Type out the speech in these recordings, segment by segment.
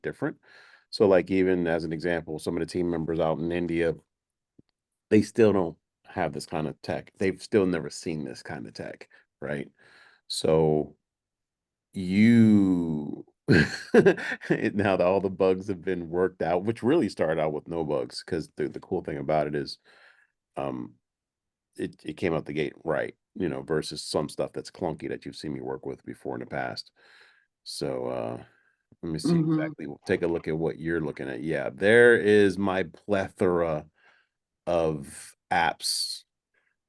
different. So like even as an example, some of the team members out in India, they still don't have this kind of tech. They've still never seen this kind of tech, right? So you now that all the bugs have been worked out, which really started out with no bugs, because the cool thing about it is um it came out the gate right, versus some stuff that's clunky that you've seen me work with before in the past. So let me see Hmm. exactly. Take a look at what you're looking at. Yeah, there is my plethora of apps,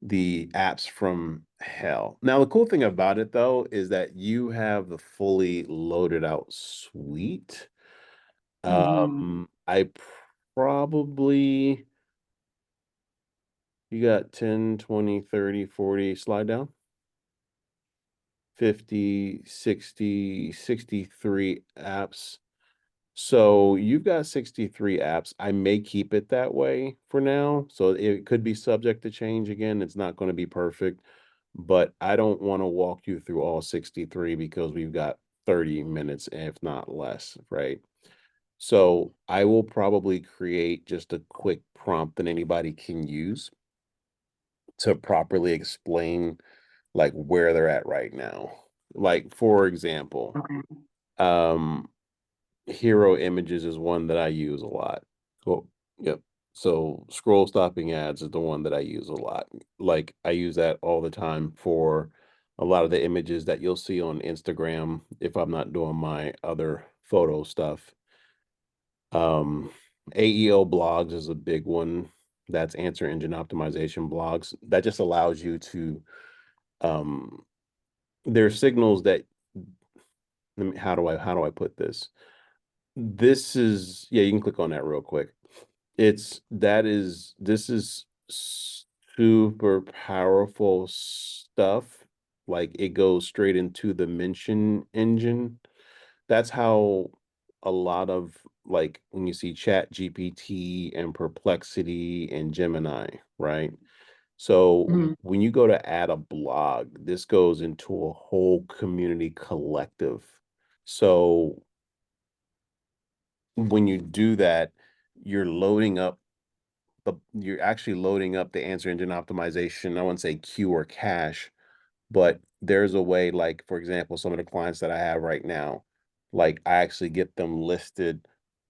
the apps from hell. Now, the cool thing about it though is that you have the fully loaded out suite. Hmm. I probably you got 10, 20, 30, 40, slide down. 50, 60, 63 apps. So you've got 63 apps. I may keep it that way for now. So it could be subject to change again. It's not going to be perfect, but I don't want to walk you through all 63 because we've got 30 minutes, if not less, right? So I will probably create just a quick prompt that anybody can use to properly explain like where they're at right now. Like for example, Okay. um hero images is one that I use a lot. Cool. Yep. So scroll stopping ads is the one that I use a lot. Like I use that all the time for a lot of the images that you'll see on Instagram if I'm not doing my other photo stuff. Um, AEO blogs is a big one. That's answer engine optimization blogs. That just allows you to there are signals that how do I put this? This is yeah, you can click on that real quick. This is super powerful stuff. Like it goes straight into the mention engine. That's how a lot of like when you see Chat GPT and Perplexity and Gemini, right? So Mhm. when you go to add a blog, this goes into a whole community collective. So when you do that, you're loading up you're actually loading up the answer engine optimization. I wouldn't say queue or cache, but there's a way, like for example, some of the clients that I have right now, like I actually get them listed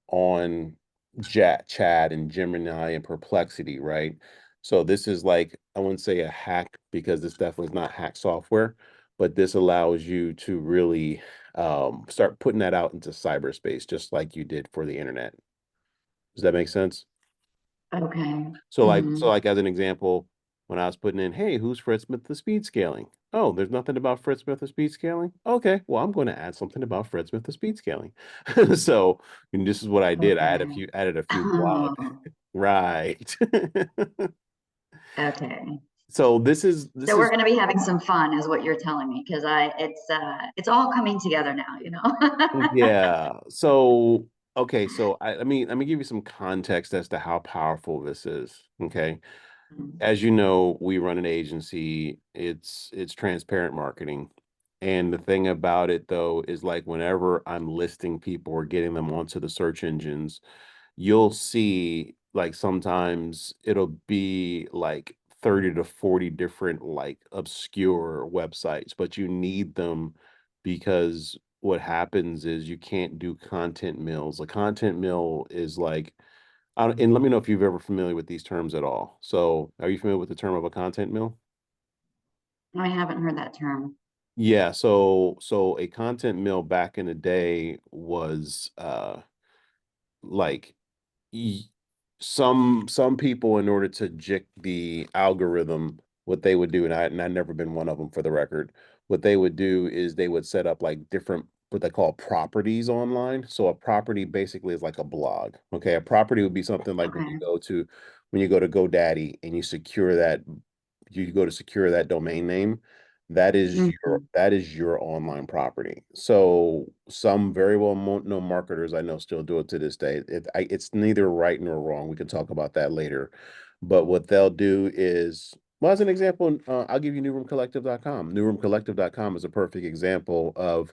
on Chat and Gemini and Perplexity, right? So this is like I wouldn't say a hack because this definitely is not hack software, but this allows you to really start putting that out into cyberspace, just like you did for the internet. Does that make sense? Okay. So Hmm. like as an example, when I was putting in, hey, who's Fred Smith the speed scaling? Oh, there's nothing about Fred Smith the speed scaling. Okay, well, I'm going to add something about Fred Smith the speed scaling. So, and this is what I did. Okay. Added a few blog. Right. Okay. So So this we're is going to be having some fun, is what you're telling me, because it's all coming together now, you know. yeah. So okay, so let me give you some context as to how powerful this is. Okay. As you know, we run an agency. It's transparent marketing. And the thing about it though is like whenever I'm listing people or getting them onto the search engines, you'll see like sometimes it'll be like 30 to 40 different like obscure websites, but you need them because what happens is you can't do content mills. A content mill is like and let me know if you've ever familiar with these terms at all. So, are you familiar with the term of a content mill? I haven't heard that term. Yeah, so a content mill back in the day was like y- some people in order to jick the algorithm, what they would do, and I've never been one of them for the record, what they would do is they would set up like different what they call properties online. So a property basically is like a blog. Okay, a property would be something like Okay. when you go to GoDaddy and you go to secure that domain name, Hmm. that is your online property. So some very well known marketers I know still do it to this day. It's neither right nor wrong. We can talk about that later. But what they'll do is, well, as an example, I'll give you newroomcollective.com. Newroomcollective.com is a perfect example of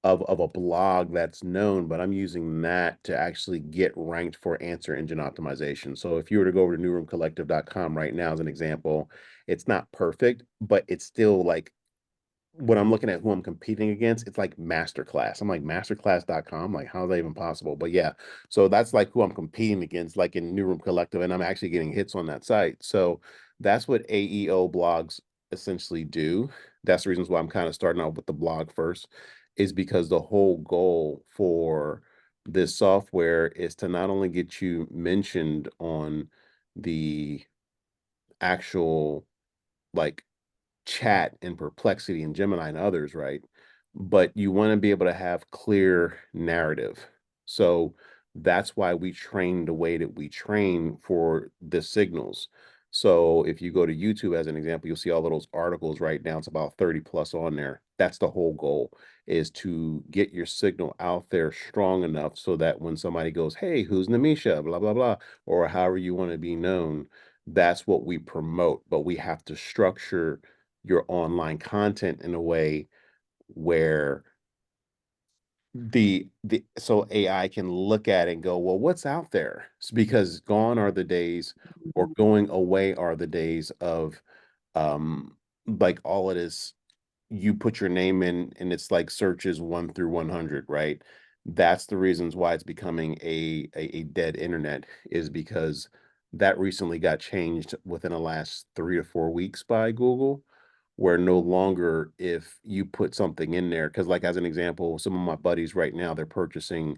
of a blog that's known, but I'm using that to actually get ranked for answer engine optimization. So if you were to go over to newroomcollective.com right now as an example, it's not perfect, but it's still like when I'm looking at who I'm competing against, it's like masterclass. I'm like masterclass.com. Like, how is that even possible? But yeah, so that's like who I'm competing against, like in New Room Collective, and I'm actually getting hits on that site. So that's what AEO blogs essentially do. That's the reasons why I'm kind of starting out with the blog first, is because the whole goal for this software is to not only get you mentioned on the actual like chat and perplexity and Gemini and others, right? But you want to be able to have clear narrative. So that's why we train the way that we train for the signals. So if you go to YouTube as an example, you'll see all of those articles right now. It's about 30 plus on there. That's the whole goal, is to get your signal out there strong enough so that when somebody goes, hey, who's Namisha, blah, blah, blah, or however you want to be known, that's what we promote. But we have to structure your online content in a way where the so AI can look at it and go, well, what's out there? Because gone are the days, or Mhm. going away are the days of like all it is, you put your name in and it's like searches 1 through 100, right? That's the reasons why it's becoming a dead internet, is because that recently got changed within the last 3 to 4 weeks by Google, where no longer if you put something in there, because like as an example, some of my buddies right now, they're purchasing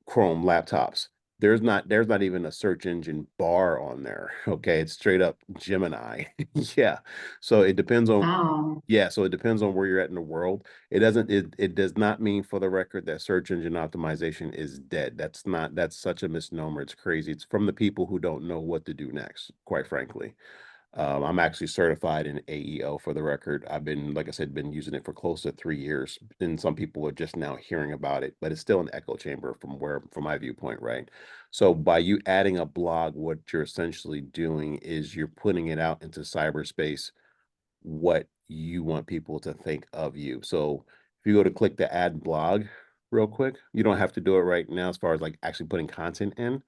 Chrome laptops. There's not even a search engine bar on there. Okay, it's straight up Gemini. Yeah. So it depends on Wow. yeah, so it depends on where you're at in the world. It does not mean, for the record, that search engine optimization is dead. That's such a misnomer. It's crazy. It's from the people who don't know what to do next, quite frankly. I'm actually certified in AEO, for the record. I've been, like I said, been using it for close to 3 years. And some people are just now hearing about it, but it's still an echo chamber from my viewpoint, right? So by you adding a blog, what you're essentially doing is you're putting it out into cyberspace, what you want people to think of you. So if you go to click the add blog real quick, you don't have to do it right now as far as like actually putting content in,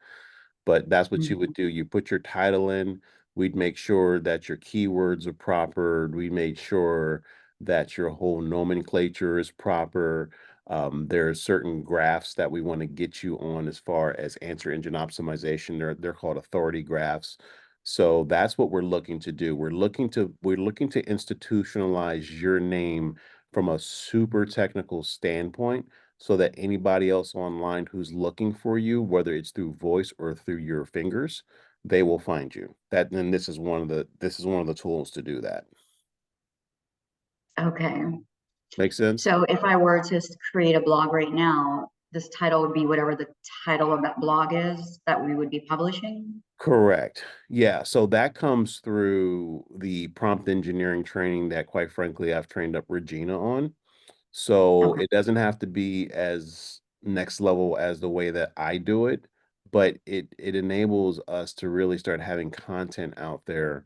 but that's what you would Mhm. do. You put your title in. We'd make sure that your keywords are proper. We made sure that your whole nomenclature is proper. There are certain graphs that we want to get you on as far as answer engine optimization. They're called authority graphs. So that's what we're looking to do. We're looking to institutionalize your name from a super technical standpoint, so that anybody else online who's looking for you, whether it's through voice or through your fingers, they will find you. That and this is one of the tools to do that. Okay. Make sense? So if I were to create a blog right now, this title would be whatever the title of that blog is that we would be publishing? Correct. Yeah. So that comes through the prompt engineering training that, quite frankly, I've trained up Regina on. So Okay. it doesn't have to be as next level as the way that I do it, but it enables us to really start having content out there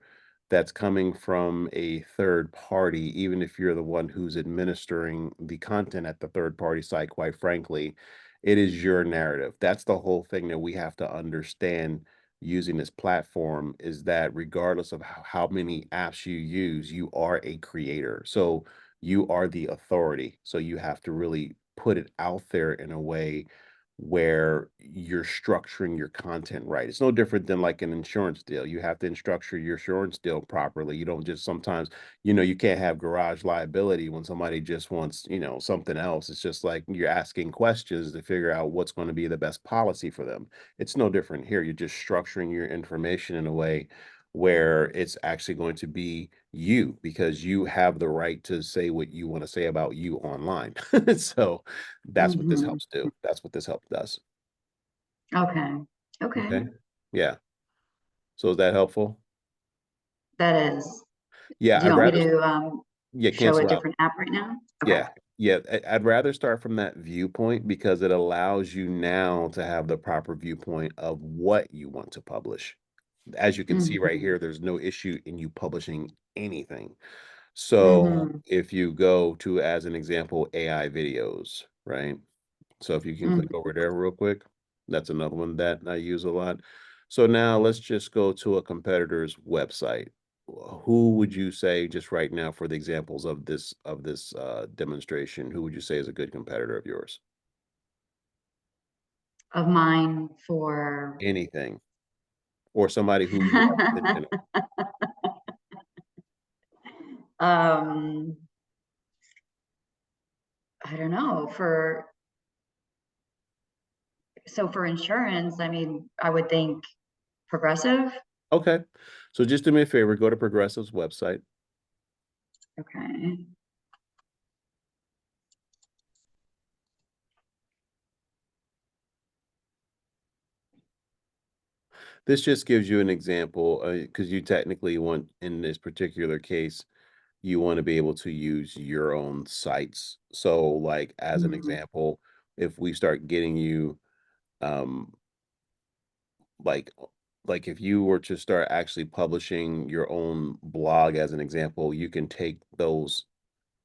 that's coming from a third party, even if you're the one who's administering the content at the third party site, quite frankly, it is your narrative. That's the whole thing that we have to understand using this platform, is that regardless of how many apps you use, you are a creator. So you are the authority. So you have to really put it out there in a way where you're structuring your content right. It's no different than like an insurance deal. You have to structure your insurance deal properly. You don't just sometimes, you can't have garage liability when somebody just wants, something else. It's just like you're asking questions to figure out what's going to be the best policy for them. It's no different here. You're just structuring your information in a way where it's actually going to be you, because you have the right to say what you want to say about you online. So that's what this Mhm. helps do. That's what this help does. Okay. Okay. Okay. Yeah. So is that helpful? That is. Yeah, Do you I'd want me rather to yeah, show a cancel out. different app right now? Okay. Yeah. Yeah, I'd rather start from that viewpoint, because it allows you now to have the proper viewpoint of what you want to publish. As you can see right Mhm. here, there's no issue in you publishing anything. So Mm-hmm. if you go to, as an example, AI videos, right? So if you can click Mm-hmm. over there real quick, that's another one that I use a lot. So now let's just go to a competitor's website. Who would you say, just right now, for the examples of this demonstration, who would you say is a good competitor of yours? Of mine for Anything, or somebody who you have attention on. um I don't know, for insurance, I mean, I would think Progressive. Okay, so just do me a favor, go to Progressive's website. Okay. This just gives you an example, because you technically want, in this particular case, you want to be able to use your own sites. So, like, as an Mm-hmm. example, if we start getting you, um, like, like if you were to start actually publishing your own blog, as an example, you can take those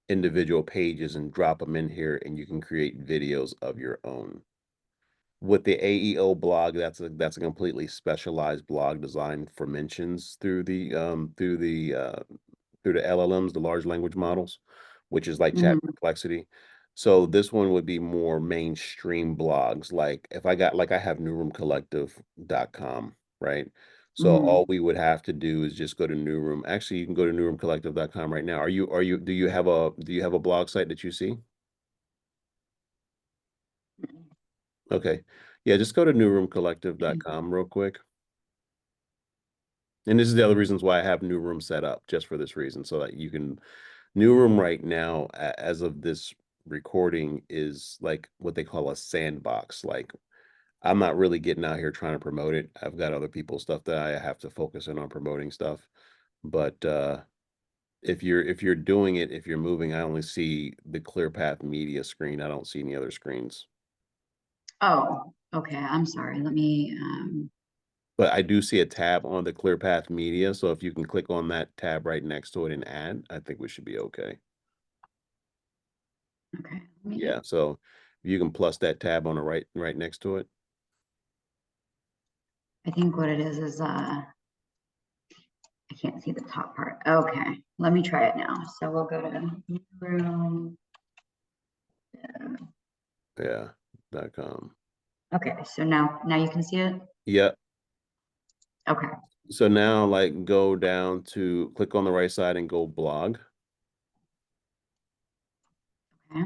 individual pages and drop them in here, and you can create videos of your own. With the AEO blog, that's a completely specialized blog designed for mentions through the LLMs, the large language models, which is like chat Mm-hmm. perplexity. So this one would be more mainstream blogs. Like if I got, like, I have newroomcollective.com, right? So Mm-hmm. all we would have to do is just go to Newroom. Actually, you can go to newroomcollective.com right now. Are you do you have a blog site that you see? Okay. Yeah, just go to newroomcollective.com real quick. And this is the other reasons why I have New Room set up, just for this reason, so that you can. New Room right now, as of this recording, is like what they call a sandbox. Like, I'm not really getting out here trying to promote it. I've got other people's stuff that I have to focus in on promoting stuff. But if you're doing it, if you're moving, I only see the ClearPath Media screen. I don't see any other screens. Oh, okay. I'm sorry. Let me But I do see a tab on the ClearPath Media, so if you can click on that tab right next to it and add, I think we should be okay. okay. Let me Yeah, so if you can plus that tab on the right next to it. I think what it is I can't see the top part. Okay. Let me try it now. So we'll go to room. Yeah, .com. Okay, so now you can see it. Yep. Okay. So now, like, go down to click on the right side and go blog. Okay.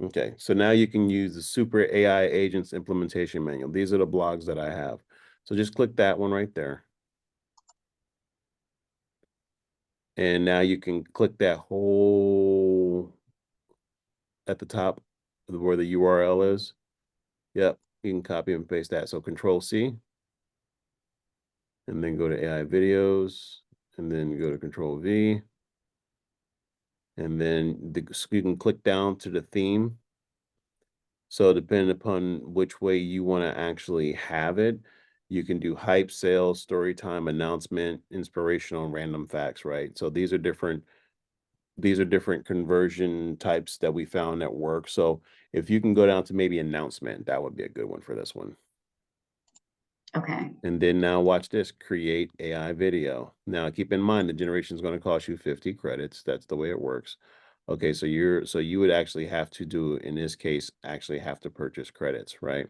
Okay, so now you can use the Super AI Agents Implementation Manual. These are the blogs that I have. So just click that one right there. And now you can click that whole at the top where the URL is. Yep, you can copy and paste that. So Control C, and then go to AI videos, and then go to Control V, and then you can click down to the theme. So depending upon which way you want to actually have it, you can do hype, sales, story time, announcement, inspirational, and random facts, right? So these are different conversion types that we found that work. So if you can go down to maybe announcement, that would be a good one for this one. Okay. And then now watch this, create AI video. Now keep in mind the generation is going to cost you 50 credits. That's the way it works. Okay, so you would actually have to do, in this case, actually have to purchase credits, right?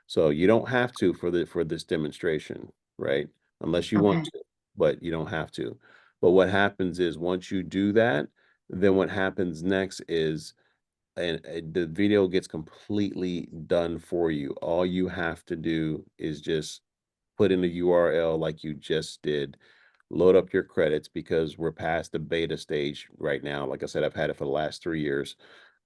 So you don't have to for this demonstration, right? Unless you want Okay. to, but you don't have to. But what happens is once you do that, then what happens next is, and the video gets completely done for you. All you have to do is just put in the URL like you just did, load up your credits, because we're past the beta stage right now. Like I said, I've had it for the last 3 years.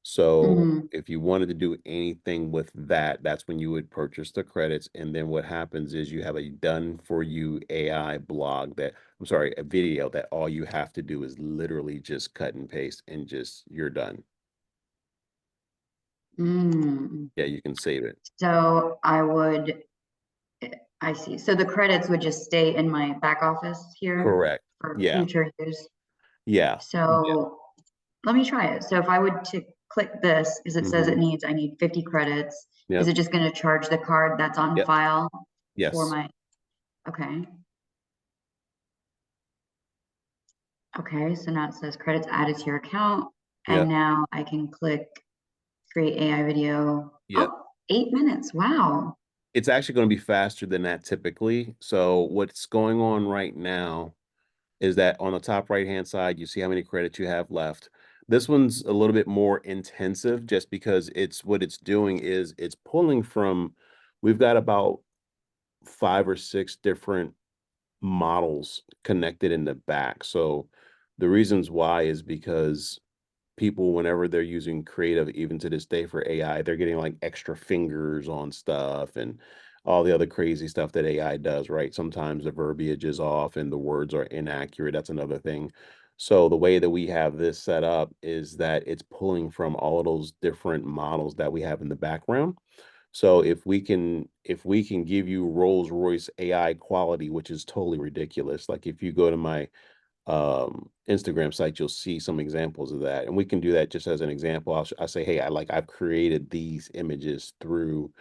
So Hmm. if you wanted to do anything with that, that's when you would purchase the credits. And then what happens is you have a done for you AI blog that, I'm sorry, a video that all you have to do is literally just cut and paste, and just you're done. Mm. Yeah, you can save it. So I see. So the credits would just stay in my back office here Correct. for Yeah. future use. Yeah. Yeah. So let me try it. So if I would to click this, because it says Hmm. I need 50 credits, is Yep. it just going to charge the card that's on Yep. file for Yes. my, okay. Okay, so now it says credits added to your account. And Yep. now I can click create AI video. Yep. Oh, 8 minutes. Wow. It's actually going to be faster than that typically. So what's going on right now is that on the top right hand side, you see how many credits you have left. This one's a little bit more intensive just because it's what it's doing is it's pulling from, we've got about 5 or 6 different models connected in the back. So the reasons why is because people, whenever they're using creative, even to this day for AI, they're getting like extra fingers on stuff and all the other crazy stuff that AI does, right? Sometimes the verbiage is off and the words are inaccurate. That's another thing. So the way that we have this set up is that it's pulling from all of those different models that we have in the background. So if we can give you Rolls Royce AI quality, which is totally ridiculous. Like if you go to my Instagram site, you'll see some examples of that. And we can do that just as an example. I say, hey, I've created these images through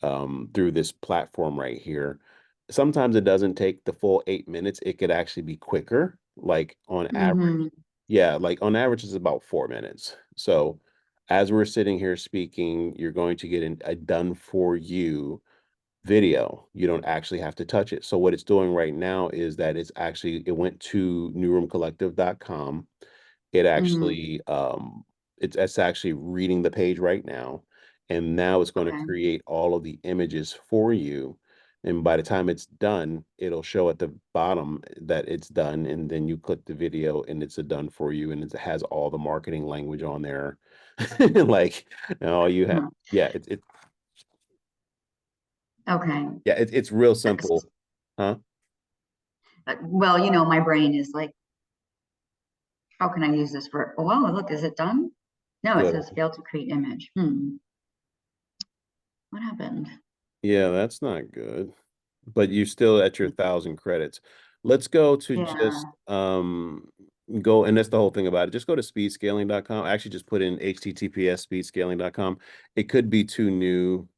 this platform right here. Sometimes it doesn't take the full 8 minutes. It could actually be quicker, like on average. Mm-hmm. Yeah, like on average, it's about 4 minutes. So as we're sitting here speaking, you're going to get a done for you video. You don't actually have to touch it. So what it's doing right now is that it went to newroomcollective.com. It Mm-hmm. actually it's actually reading the page right now, and now it's going to Okay. create all of the images for you. And by the time it's done, it'll show at the bottom that it's done, and then you click the video and it's a done for you, and it has all the marketing language on there. Like, and all you have, Mhm. yeah, it's Okay. yeah, it's real That's, simple. Huh? well, my brain is like, how can I use this for? Oh, wow, look, is it done? No, it Good. says failed to create image. What happened? Yeah, that's not good. But you're still at your 1,000 credits. Let's go to just Yeah. go, and that's the whole thing about it. Just go to speedscaling.com. Actually, just put in HTTPS speedscaling.com. It could be too new.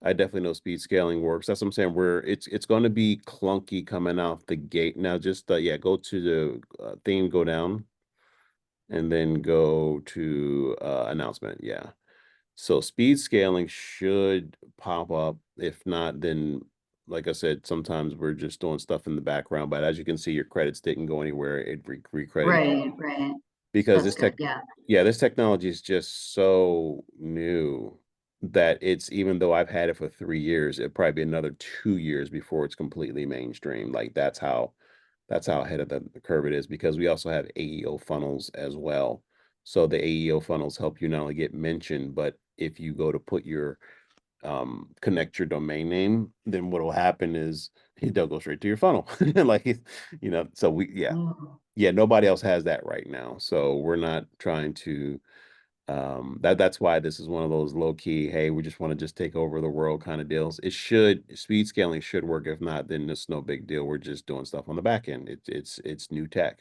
I definitely know speed scaling works. That's what I'm saying. Where it's going to be clunky coming out the gate. Now, just yeah, go to the theme, go down, and then go to announcement. Yeah. So speed scaling should pop up. If not, then like I said, sometimes we're just doing stuff in the background. But as you can see, your credits didn't go anywhere. It recredited Right, right. because That's good. Yeah. this technology is just so new that it's, even though I've had it for 3 years, it'll probably be another 2 years before it's completely mainstream. Like that's how ahead of the curve it is, because we also have AEO funnels as well. So the AEO funnels help you not only get mentioned, but if you go to put your connect your domain name, then what will happen is they'll go straight to your funnel. Like so Oh. nobody else has that right now. So we're not trying to that's why this is one of those low key, hey, we just want to just take over the world kind of deals. Speed scaling should work. If not, then it's no big deal. We're just doing stuff on the back end. It's new tech.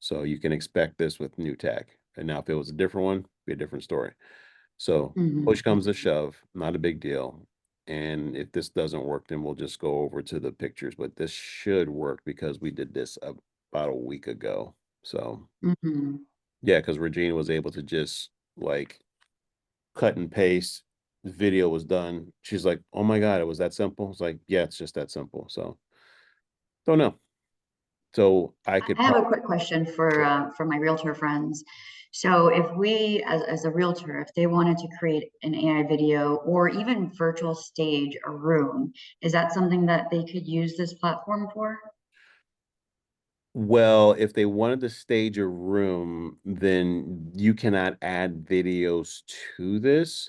So you can expect this with new tech. And now if it was a different one, be a different story. So Mhm, push comes to mhm. shove, not a big deal. And if this doesn't work, then we'll just go over to the pictures. But this should work because we did this about a week ago. So Mhm. yeah, because Regina was able to just like cut and paste. The video was done. She's like, "Oh my God, it was that simple." It's like, yeah, it's just that simple. So don't know. So I could I have a probably, quick question yeah. for my realtor friends. So if we, as a realtor, if they wanted to create an AI video or even virtual stage a room, is that something that they could use this platform for? Well, if they wanted to stage a room, then you cannot add videos to this.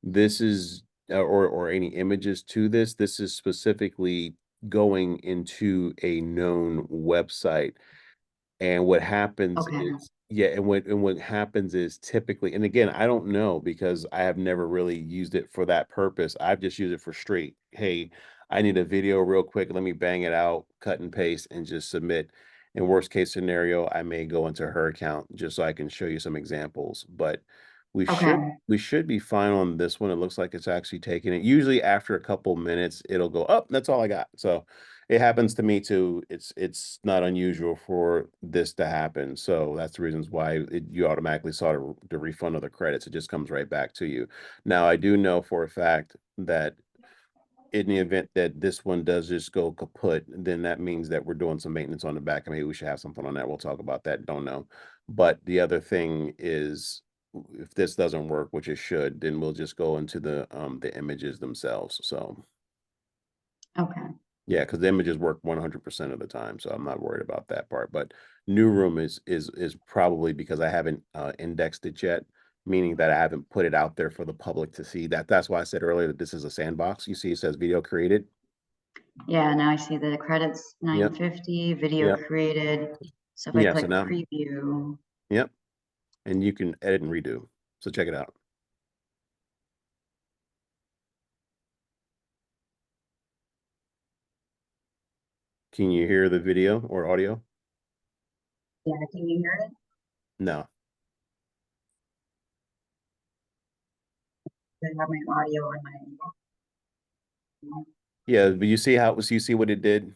This is or any images to this. This is specifically going into a known website. And what happens Okay. is, yeah, and what happens is typically, and again, I don't know because I have never really used it for that purpose. I've just used it for straight, hey, I need a video real quick. Let me bang it out, cut and paste, and just submit. In worst case scenario, I may go into her account just so I can show you some examples. But we should Okay. we should be fine on this one. It looks like it's actually taking it. Usually after a couple minutes, it'll go up. That's all I got. So it happens to me too. It's not unusual for this to happen. So that's the reasons why you automatically saw the refund of the credits. It just comes right back to you. Now I do know for a fact that in the event that this one does just go kaput, then that means that we're doing some maintenance on the back. And maybe we should have something on that. We'll talk about that. Don't know. But the other thing is if this doesn't work, which it should, then we'll just go into the images themselves. So Okay. yeah, because the images work 100% of the time. So I'm not worried about that part. But new room is probably because I haven't indexed it yet, meaning that I haven't put it out there for the public to see. That's why I said earlier that this is a sandbox. You see, it says video created. Yeah, now I see the credits Yep. 950, video Yep. created. So if I Yeah. So click now, preview, yep. And you can edit and redo. So check it out. Can you hear the video or audio? yeah, can you hear it? No. I have my audio on my. Yeah, but you see how so you see what it did?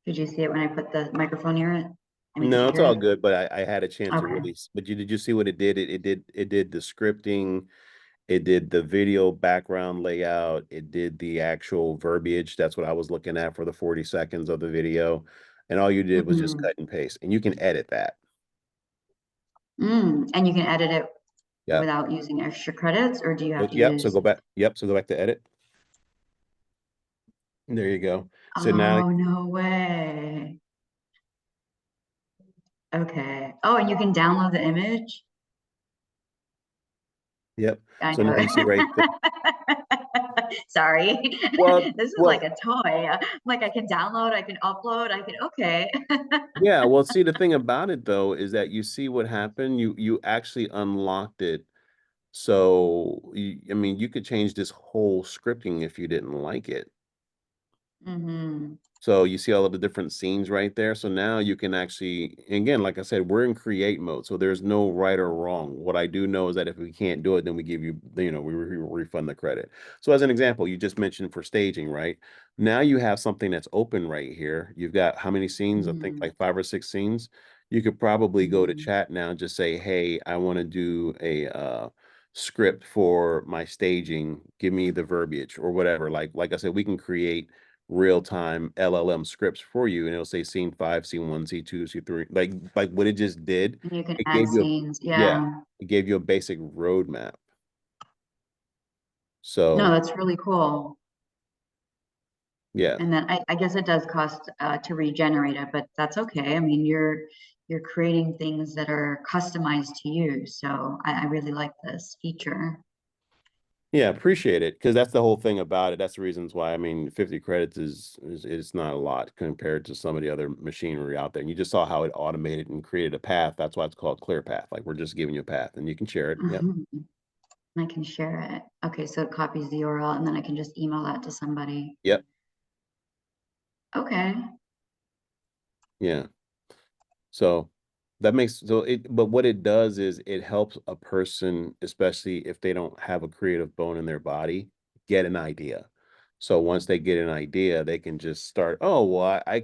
Did you see it when I put the microphone near it? I mean, did No, you it's hear all it? good, but I had a chance to Okay. really, but did you see what it did? It did the scripting, it did the video background layout, it did the actual verbiage. That's what I was looking at for the 40 seconds of the video. And all you did was just Hmm. cut and paste. And you can edit that. And you can edit it Yep. without using extra credits, or do you have So, to yep. So use? go back. Yep. So go back to edit. There you go. So now, Oh, no way. Okay. Oh, and you can download the image? yep. I So now you see right there. know. Sorry. Well, This is like well, a toy. Like I can download, I can upload, I can, okay. yeah. Well, see, the thing about it though is that you see what happened. You actually unlocked it. So I mean, you could change this whole scripting if you didn't like it. Hmm. So you see all of the different scenes right there. So now you can actually, again, like I said, we're in create mode. So there's no right or wrong. What I do know is that if we can't do it, then we give you, we refund the credit. So as an example, you just mentioned for staging, right? Now you have something that's open right here. You've got how many scenes? I think Hmm. like 5 or 6 scenes. You could probably go to Hmm. chat now and just say, hey, I want to do a script for my staging. Give me the verbiage or whatever. Like I said, we can create real-time LLM scripts for you, and it'll say scene 5, scene 1, scene 2, scene 3. Like what it just did, And you can it add gave you a scenes. yeah, Yeah. it gave you a basic roadmap. No, So that's really cool. yeah. And then I guess it does cost to regenerate it, but that's okay. I mean, you're creating things that are customized to you. So I really like this feature. Yeah, appreciate it because that's the whole thing about it. That's the reasons why I mean 50 credits is not a lot compared to some of the other machinery out there. And you just saw how it automated and created a path. That's why it's called clear path. Like we're just giving you a path and you can share it. Yep. Mhm. I can share it. Okay, so it copies the URL and then I can just email that to somebody. Yep. Okay. Yeah. So that makes so it, but what it does is it helps a person, especially if they don't have a creative bone in their body, get an idea. So once they get an idea, they can just start, oh, well, I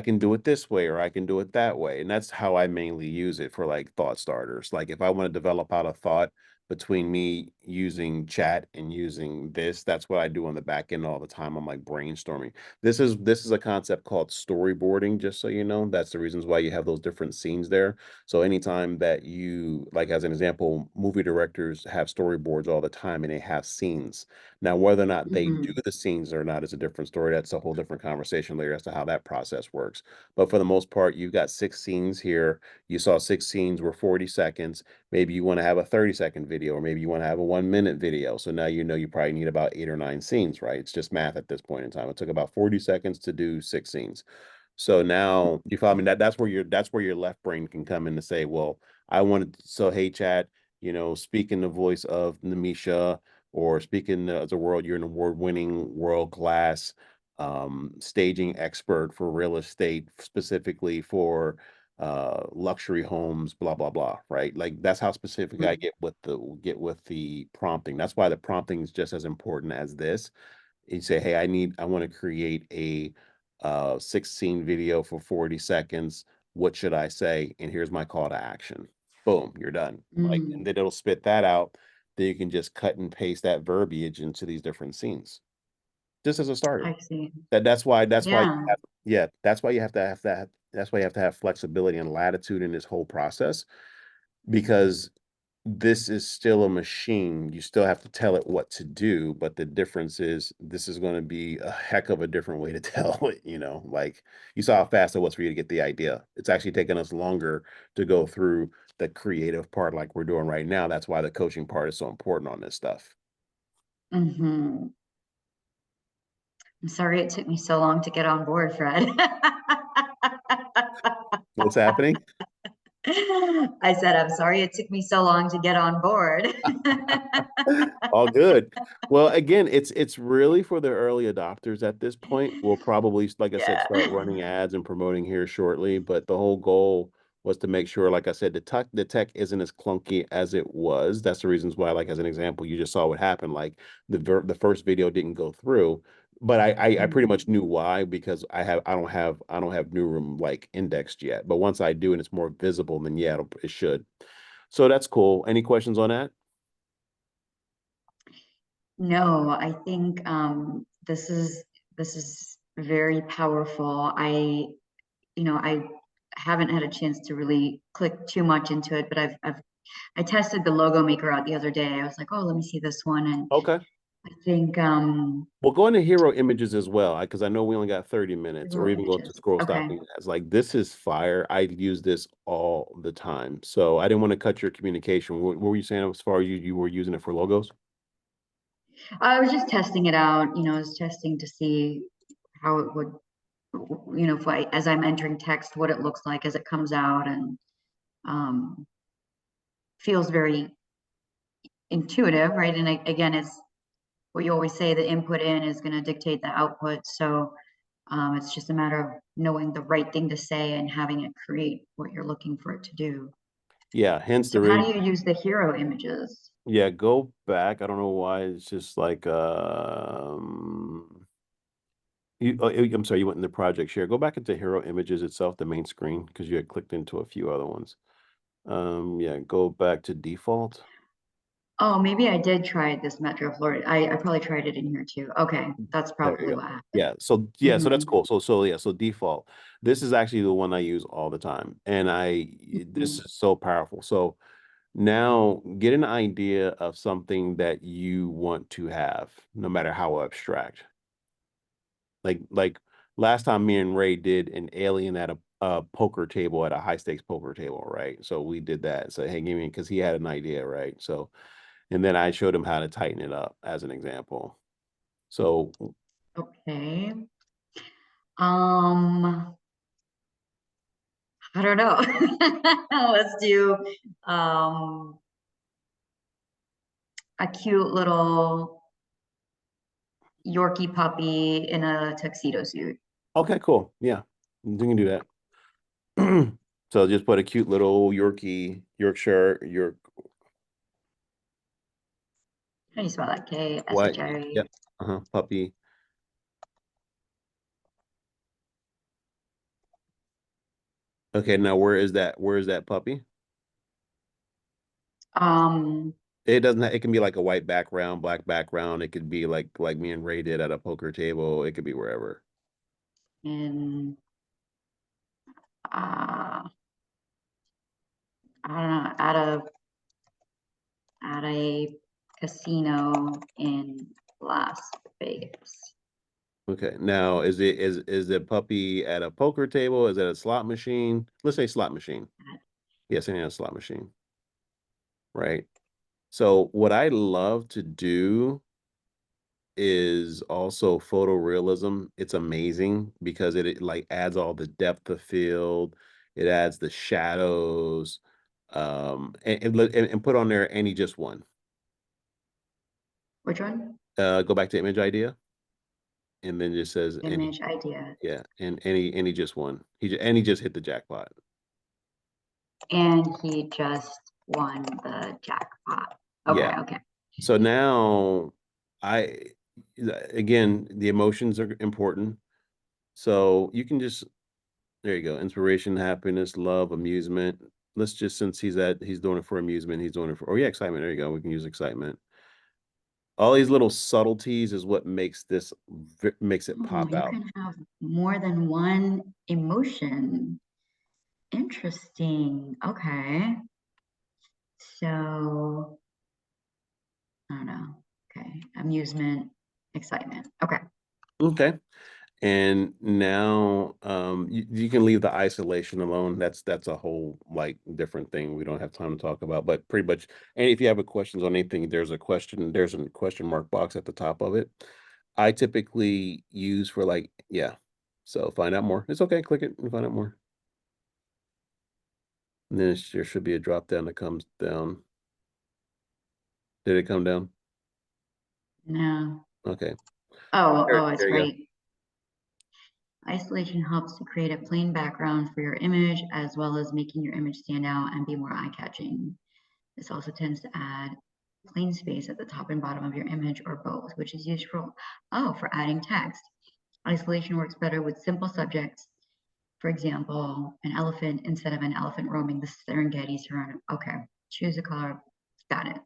can do it this way or I can do it that way. And that's how I mainly use it for like thought starters. Like if I want to develop out a thought between me using chat and using this, that's what I do on the back end all the time. I'm like brainstorming. This is a concept called storyboarding, just so you know. That's the reasons why you have those different scenes there. So anytime that you, like as an example, movie directors have storyboards all the time and they have scenes. Now, whether or not they do Hmm. the scenes or not is a different story. That's a whole different conversation later as to how that process works. But for the most part, you've got 6 scenes here. You saw 6 scenes were 40 seconds. Maybe you want to have a 30-second video video, or maybe you want to have a 1 minute video. So now you know you probably need about 8 or 9 scenes, right? It's just math at this point in time. It took about 40 seconds to do 6 scenes. So now you follow me. That's where your left brain can come in to say, well, I wanted so hey chat, speak in the voice of Namisha, or speaking as a world, you're an award-winning, world-class staging expert for real estate, specifically for luxury homes, blah blah blah, right? Like that's how specific I get with the prompting. That's why the prompting is just as important as this. You say, hey, I want to create a 16 video for 40 seconds. What should I say? And here's my call to action. Boom, you're done. Like, and Mm, then it'll spit that out. Then you can just cut and paste that verbiage into these different scenes, just as a starter. I see. That's why Yeah. yeah, that's why you have to have that. That's why you have to have flexibility and latitude in this whole process, because this is still a machine. You still have to tell it what to do, but the difference is this is going to be a heck of a different way to tell it. Like you saw how fast it was for you to get the idea. It's actually taken us longer to go through the creative part like we're doing right now. That's why the coaching part is so important on this stuff. Hmm. I'm sorry it took me so long to get on board, Fred. What's happening? I said, I'm sorry it took me so long to get on board. All good. Well, again, it's really for the early adopters at this point. We'll probably, like I said, Yeah. start running ads and promoting here shortly. But the whole goal was to make sure, like I said, the tech isn't as clunky as it was. That's the reasons why, like as an example, you just saw what happened. Like the first video didn't go through, but I pretty much Mhm. knew why, because I don't have new room like indexed yet. But once I do and it's more visible, then yeah, it should. So that's cool. Any questions on that? No, I think this is very powerful. I haven't had a chance to really click too much into it, but I tested the logo maker out the other day. I was like, oh, let me see this one, and Okay. I think Well, go into hero images as well, because I know we only got 30 minutes, or hero even go to images. scroll Okay. stopping ads. Like this is fire. I use this all the time. So I didn't want to cut your communication. What were you saying as far as you were using it for logos? I was just testing it out, I was testing to see how it would, if as I'm entering text, what it looks like as it comes out, and um, feels very intuitive, right? And again, it's what you always say, the input in is going to dictate the output. So it's just a matter of knowing the right thing to say and having it create what you're looking for it to do. Yeah, hence So the how reason. do you use the hero images? Yeah, go back. I don't know why. It's just like I'm sorry, you went in the project share. Go back into hero images itself, the main screen, because you had clicked into a few other ones. Yeah, go back to default. Oh, maybe I did try this Metro Florida. I probably tried it in here too. Okay, that's There you probably go. what happened. Yeah, so that's Hmm. cool. So yeah, so default. This is actually the one I use all the time, and this Hmm. is so powerful. So now get an idea of something that you want to have, no matter how abstract. Like last time me and Ray did an alien at a poker table, at a high stakes poker table, right? So we did that. So hey, give me, because he had an idea, right? So and then I showed him how to tighten it up as an example. So Okay. Um, I don't know. Let's do um a cute little Yorkie puppy in a tuxedo suit. okay, cool. Yeah, you can do that. So just put a cute little York How do you spell that? white, K-S-H-I. yep, puppy. Okay, now where is that puppy? Um, It doesn't it can be like a white background, black background. It could be like me and Ray did at a poker table. It could be wherever. in uh, I don't know, at a casino in Las Vegas. Okay. Now is the puppy at a poker table? Is it a slot machine? Let's say slot machine. Yes, any slot machine. Right. So what I love to do is also photorealism. It's amazing because it like adds all the depth of field, it adds the shadows, and put on there any just one. Which one? Go back to image idea, and then just says any, Image idea. yeah, and any just one. And he just hit the jackpot. And he just won the jackpot. Okay, Yeah. okay. So now I again the emotions are important. So you can just there you go. Inspiration, happiness, love, amusement. Let's just since he's doing it for amusement, he's doing it for oh yeah, excitement. There you go. We can use excitement. All these little subtleties is what makes makes it Oh, pop you out. can have more than one emotion. Interesting. Okay. So, I don't know. Okay. Amusement, excitement. Okay. Okay. And now you can leave the isolation alone. That's a whole like different thing we don't have time to talk about. But pretty much, and if you have a questions on anything, there's a question mark box at the top of it. I typically use for like, yeah. So find out more. It's okay, click it and find out more. And then there should be a drop down that comes down. Did it come down? No. Okay. Oh, There, oh, there it's you go. right. Isolation helps to create a plain background for your image, as well as making your image stand out and be more eye-catching. This also tends to add plain space at the top and bottom of your image or both, which is useful, for adding text. Isolation works better with simple subjects. For example, an elephant instead of an elephant roaming the Serengeti surrounded. Okay, choose a color. Got it.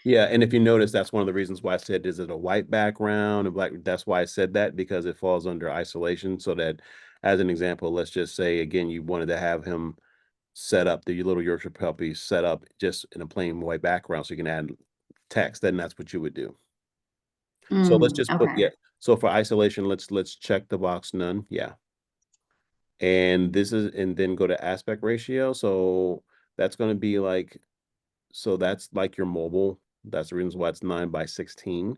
Yeah, and if you notice, that's one of the reasons why I said, is it a white background, a black? That's why I said that because it falls under isolation. So that, as an example, let's just say again, you wanted to have him set up the little Yorkshire puppy set up just in a plain white background, so you can add text. Then that's what you would do. So let's just put Okay. yeah. So for isolation, let's check the box none. Yeah, and then go to aspect ratio. So that's going to be like so that's like your mobile. That's the reason why it's 9 by 16.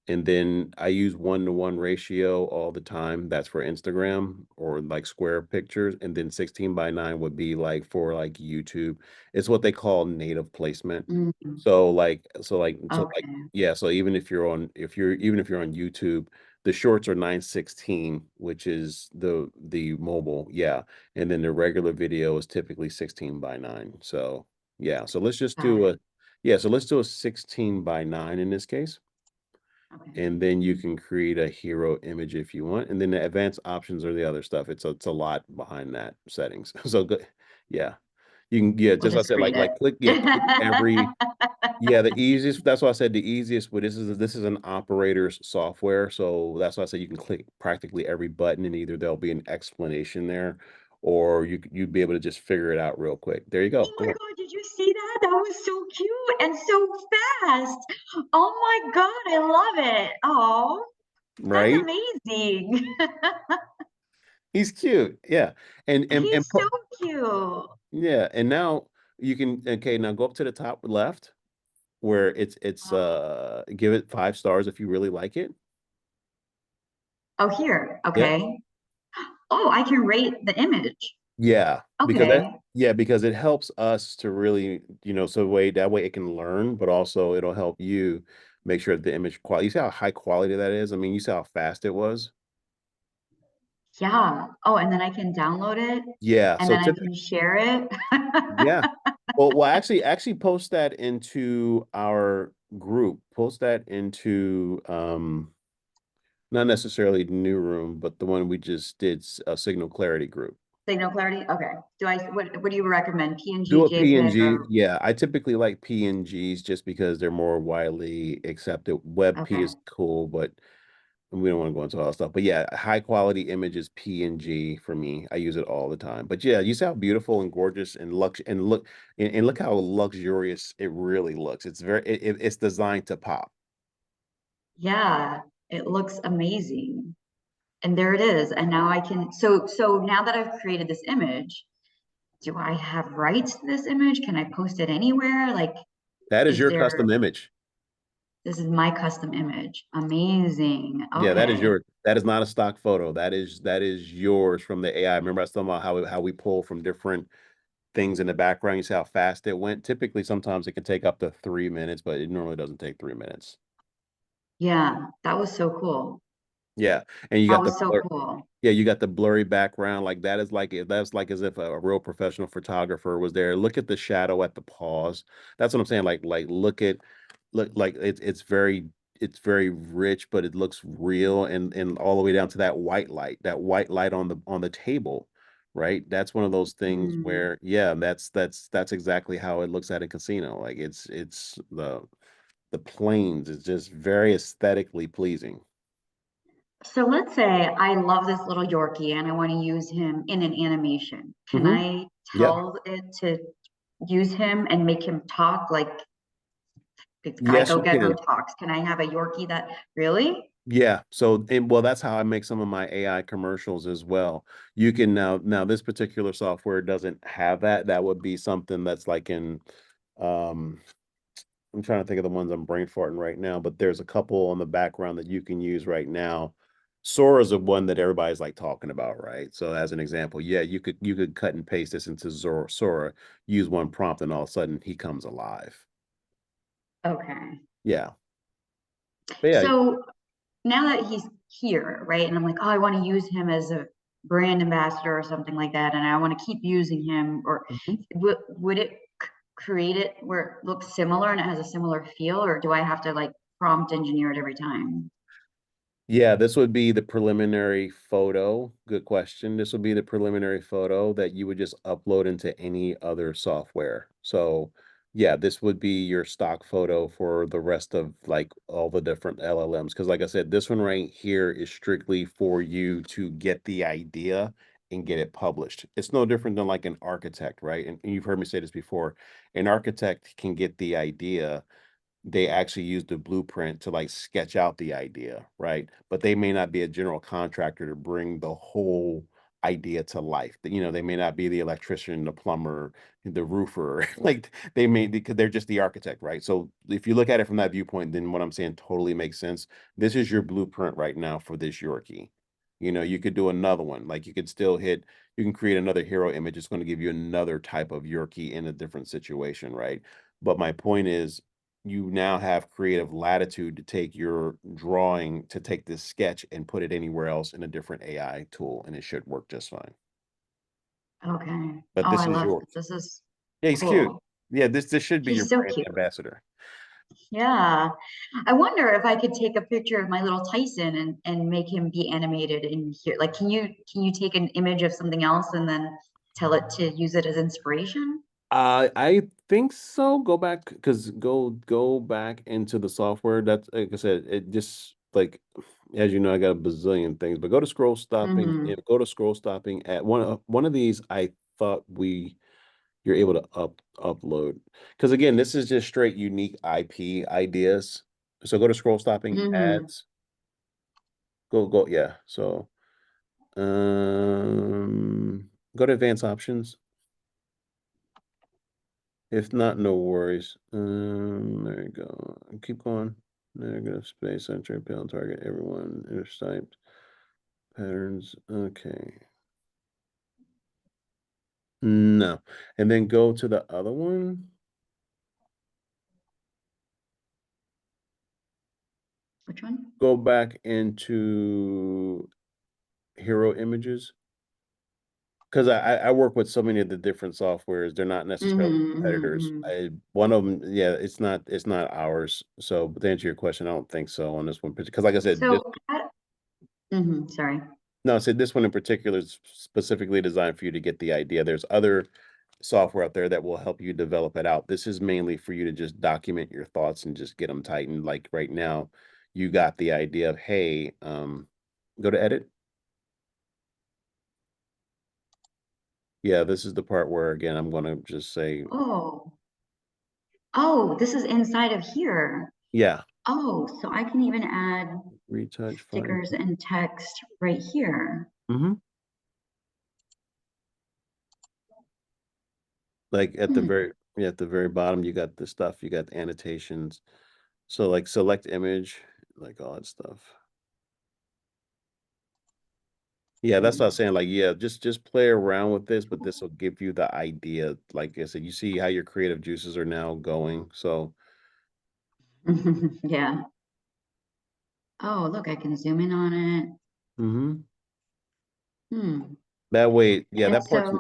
And then I use 1-to-1 ratio all the time. That's for Instagram or like square pictures. And then 16 by 9 would be like for like YouTube. It's what they call native placement. Mm, So like, okay. yeah. So even if you're on YouTube, the shorts are 916, which is the mobile. Yeah. And then the regular video is typically 16 by 9. So yeah. So let's just Got do it. a yeah. So let's do a 16 by 9 in this case, Okay. and then you can create a hero image if you want, and then the advanced options are the other stuff. It's a lot behind that settings. So good. Yeah. You can yeah, We'll just like I just said, read it. click every the easiest that's why I said the easiest, but this is an operator's software. So that's why I said you can click practically every button and either there'll be an explanation there or you'd be able to just figure it out real quick. There you go. Oh my Boom. God, did you see that? That was so cute and so fast. Oh my God, I love it. Oh, that's Right? amazing. He's cute. Yeah. And He's so put cute. yeah, and now you can okay, now go up to the top left where it's Oh, give it 5 stars if you really like it. oh, here. Yep. Okay. Oh, I can rate the image. Yeah, because that Okay. yeah, because it helps us to really, so that way it can learn, but also it'll help you make sure that the image quality. You see how high quality that is? I mean, you see how fast it was? Yeah. Oh, and then I can download it Yeah, and so then I typically can share it. yeah. Well, actually post that into our group. Post that into not necessarily the new room, but the one we just did, a signal clarity group. Signal clarity. Okay. What do you recommend? PNG, Do a JPEG, PNG. or Yeah, I typically like PNGs just because they're more widely accepted. WebP okay. is cool, but we don't want to go into all that stuff. But yeah, high quality images PNG for me. I use it all the time. But yeah, you see how beautiful and gorgeous and look how luxurious it really looks. It's designed to pop. Yeah, it looks amazing. And there it is. And now I can, so now that I've created this image, do I have rights to this image? Can I post it anywhere? Like, That is Is your there, custom image. this is my custom image. Amazing. Yeah, that is Okay. your that is not a stock photo. That is yours from the AI. Remember I was talking about how we pull from different things in the background. You see how fast it went. Typically, sometimes it can take up to 3 minutes, but it normally doesn't take 3 minutes. Yeah, that was so cool. Yeah, and you That got the was so blur. cool. Yeah, you got the blurry background. Like that is like that's like as if a real professional photographer was there. Look at the shadow at the pause. That's what I'm saying. Like look like it's very rich, but it looks real and all the way down to that white light on the table, right? That's one of those things Mm. where yeah, that's exactly how it looks at a casino. Like it's the planes is just very aesthetically pleasing. So let's say I love this little Yorkie and I want to use him in an animation. Can Hmm. I Yep. tell it to use him and make him talk like Yes, Geico you Gecko can. talks? Can I have a Yorkie that really? Yeah. So, and well, that's how I make some of my AI commercials as well. You can now this particular software doesn't have that. That would be something that's like in, um, I'm trying to think of the ones I'm brain farting right now, but there's a couple on the background that you can use right now. Sora's the one that everybody's like talking about, right? So as an example, yeah, you could cut and paste this into Sora, use one prompt, and all of a sudden he comes alive. Okay. Yeah. But yeah. So now that he's here, right? And I'm like, oh, I want to use him as a brand ambassador or something like that, and I want to keep using him, or Mhm. would it create it where it looks similar and it has a similar feel, or do I have to like prompt engineer it every time? Yeah, this would be the preliminary photo. Good question. This would be the preliminary photo that you would just upload into any other software. So, yeah, this would be your stock photo for the rest of like all the different LLMs. Because, like I said, this one right here is strictly for you to get the idea and get it published. It's no different than like an architect, right? And you've heard me say this before. An architect can get the idea, they actually use the blueprint to like sketch out the idea, right? But they may not be a general contractor to bring the whole idea to life. They may not be the electrician, the plumber, the roofer. Like they may because they're just the architect, right? So if you look at it from that viewpoint, then what I'm saying totally makes sense. This is your blueprint right now for this Yorkie. You could do another one. Like you can create another hero image. It's going to give you another type of Yorkie in a different situation, right? But my point is, you now have creative latitude to take your drawing, to take this sketch and put it anywhere else in a different AI tool, and it should work just fine. Okay. But Oh, this I is love yours. this. This is Yeah, he's cute. cool. Yeah, this should be your He's so brand cute. ambassador. Yeah. I wonder if I could take a picture of my little Tyson and make him be animated in here. Like, can you take an image of something else and then tell it to use it as inspiration? I think so. Go back because go back into the software. That's like I said, it just like as you know, I got a bazillion things, but go to scroll stopping Hmm. and go to scroll stopping at one of these. I thought you're able to upload because again, this is just straight unique IP ideas. So go to scroll stopping Hmm. ads. Go yeah. So go to advanced options. If not, no worries. There you go. Keep going. Negative space, center, appeal, target, everyone, intertypes, patterns. Okay. No. And then go to the other one. Which one? Go back into hero images. Because I work with so many of the different softwares. They're not necessarily Hmm. competitors. Hmm. One of them, yeah, it's not ours. So to answer your question, I don't think so on this one. Because like I said, this So, sorry. no, I said this one in particular is specifically designed for you to get the idea. There's other software out there that will help you develop it out. This is mainly for you to just document your thoughts and just get them tightened. Like right now, you got the idea of, hey, go to edit. Yeah, this is the part where again I'm gonna just say, Oh, oh, this is inside of here. yeah, Oh, so I can even add retouch fine. stickers and text right here. Hmm. Like at the Hmm. very Yeah, at the very bottom, you got the stuff, you got the annotations. So like select image, like all that stuff. Yeah, that's what I was saying. Like, yeah, just play around with this, but this will give you the idea. Like I said, you see how your creative juices are now going. So, Yeah. Oh, look, I can zoom in on it. mhm. Hmm. That way, yeah, And that part's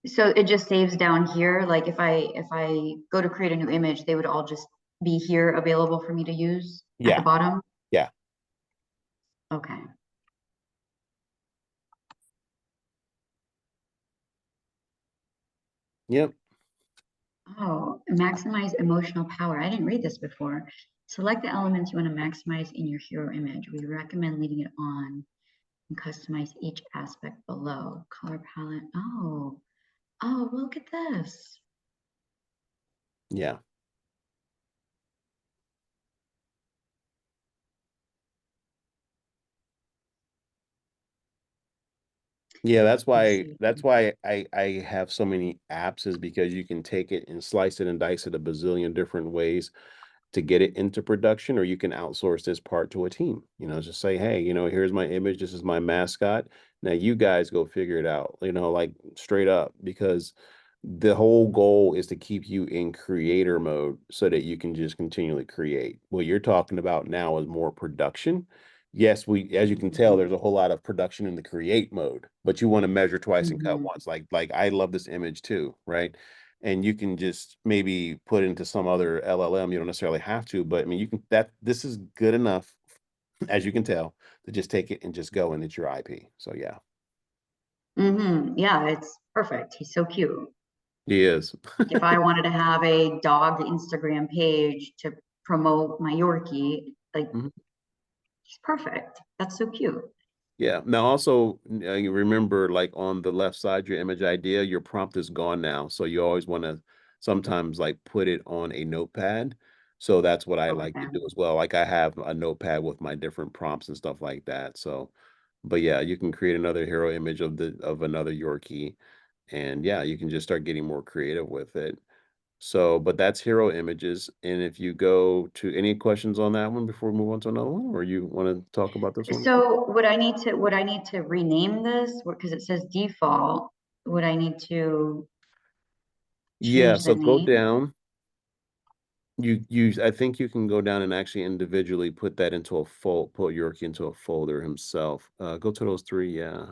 so it just saves down here. Like if I go to create a new image, they would all just be here available for me to use at the yeah, bottom. yeah, Okay. yep, Oh, maximize emotional power. I didn't read this before. Select the elements you want to maximize in your hero image. We recommend leaving it on and customize each aspect below. Color palette. Oh, oh, look at this. yeah. Yeah, Let's see. that's why I have so many apps is because you can take it and slice it and dice it a bazillion different ways to get it into production, or you can outsource this part to a team. Just say, hey, here's my image, this is my mascot. Now you guys go figure it out, like straight up, because the whole goal is to keep you in creator mode so that you can just continually create. What you're talking about now is more production. Yes, as you can tell, Mhm. there's a whole lot of production in the create mode, but you want to measure twice and cut Mhm. once. Like I love this image too, right? And you can just maybe put into some other LLM. You don't necessarily have to, but I mean, you can that this is good enough, as you can tell, to just take it and just go and it's your IP. So yeah, Yeah, it's perfect. He's so cute. he is. Like if I wanted to have a dog Instagram page to promote my Yorkie, like Mhm. he's perfect. That's so cute. Yeah. Now, also, you remember, like on the left side, your image idea, your prompt is gone now. So you always want to sometimes like put it on a notepad. So that's what I like to Okay. do as well. Like I have a notepad with my different prompts and stuff like that. So, but yeah, you can create another hero image of another Yorkie, and yeah, you can just start getting more creative with it. So, but that's hero images. And if you go to any questions on that one before we move on to another one, or you want to talk about this one? So would I need to rename this because it says default? Would I need to Yeah, change the so go name? down. I think you can go down and actually individually put that into a put Yorkie into a folder himself. Go to those three, yeah.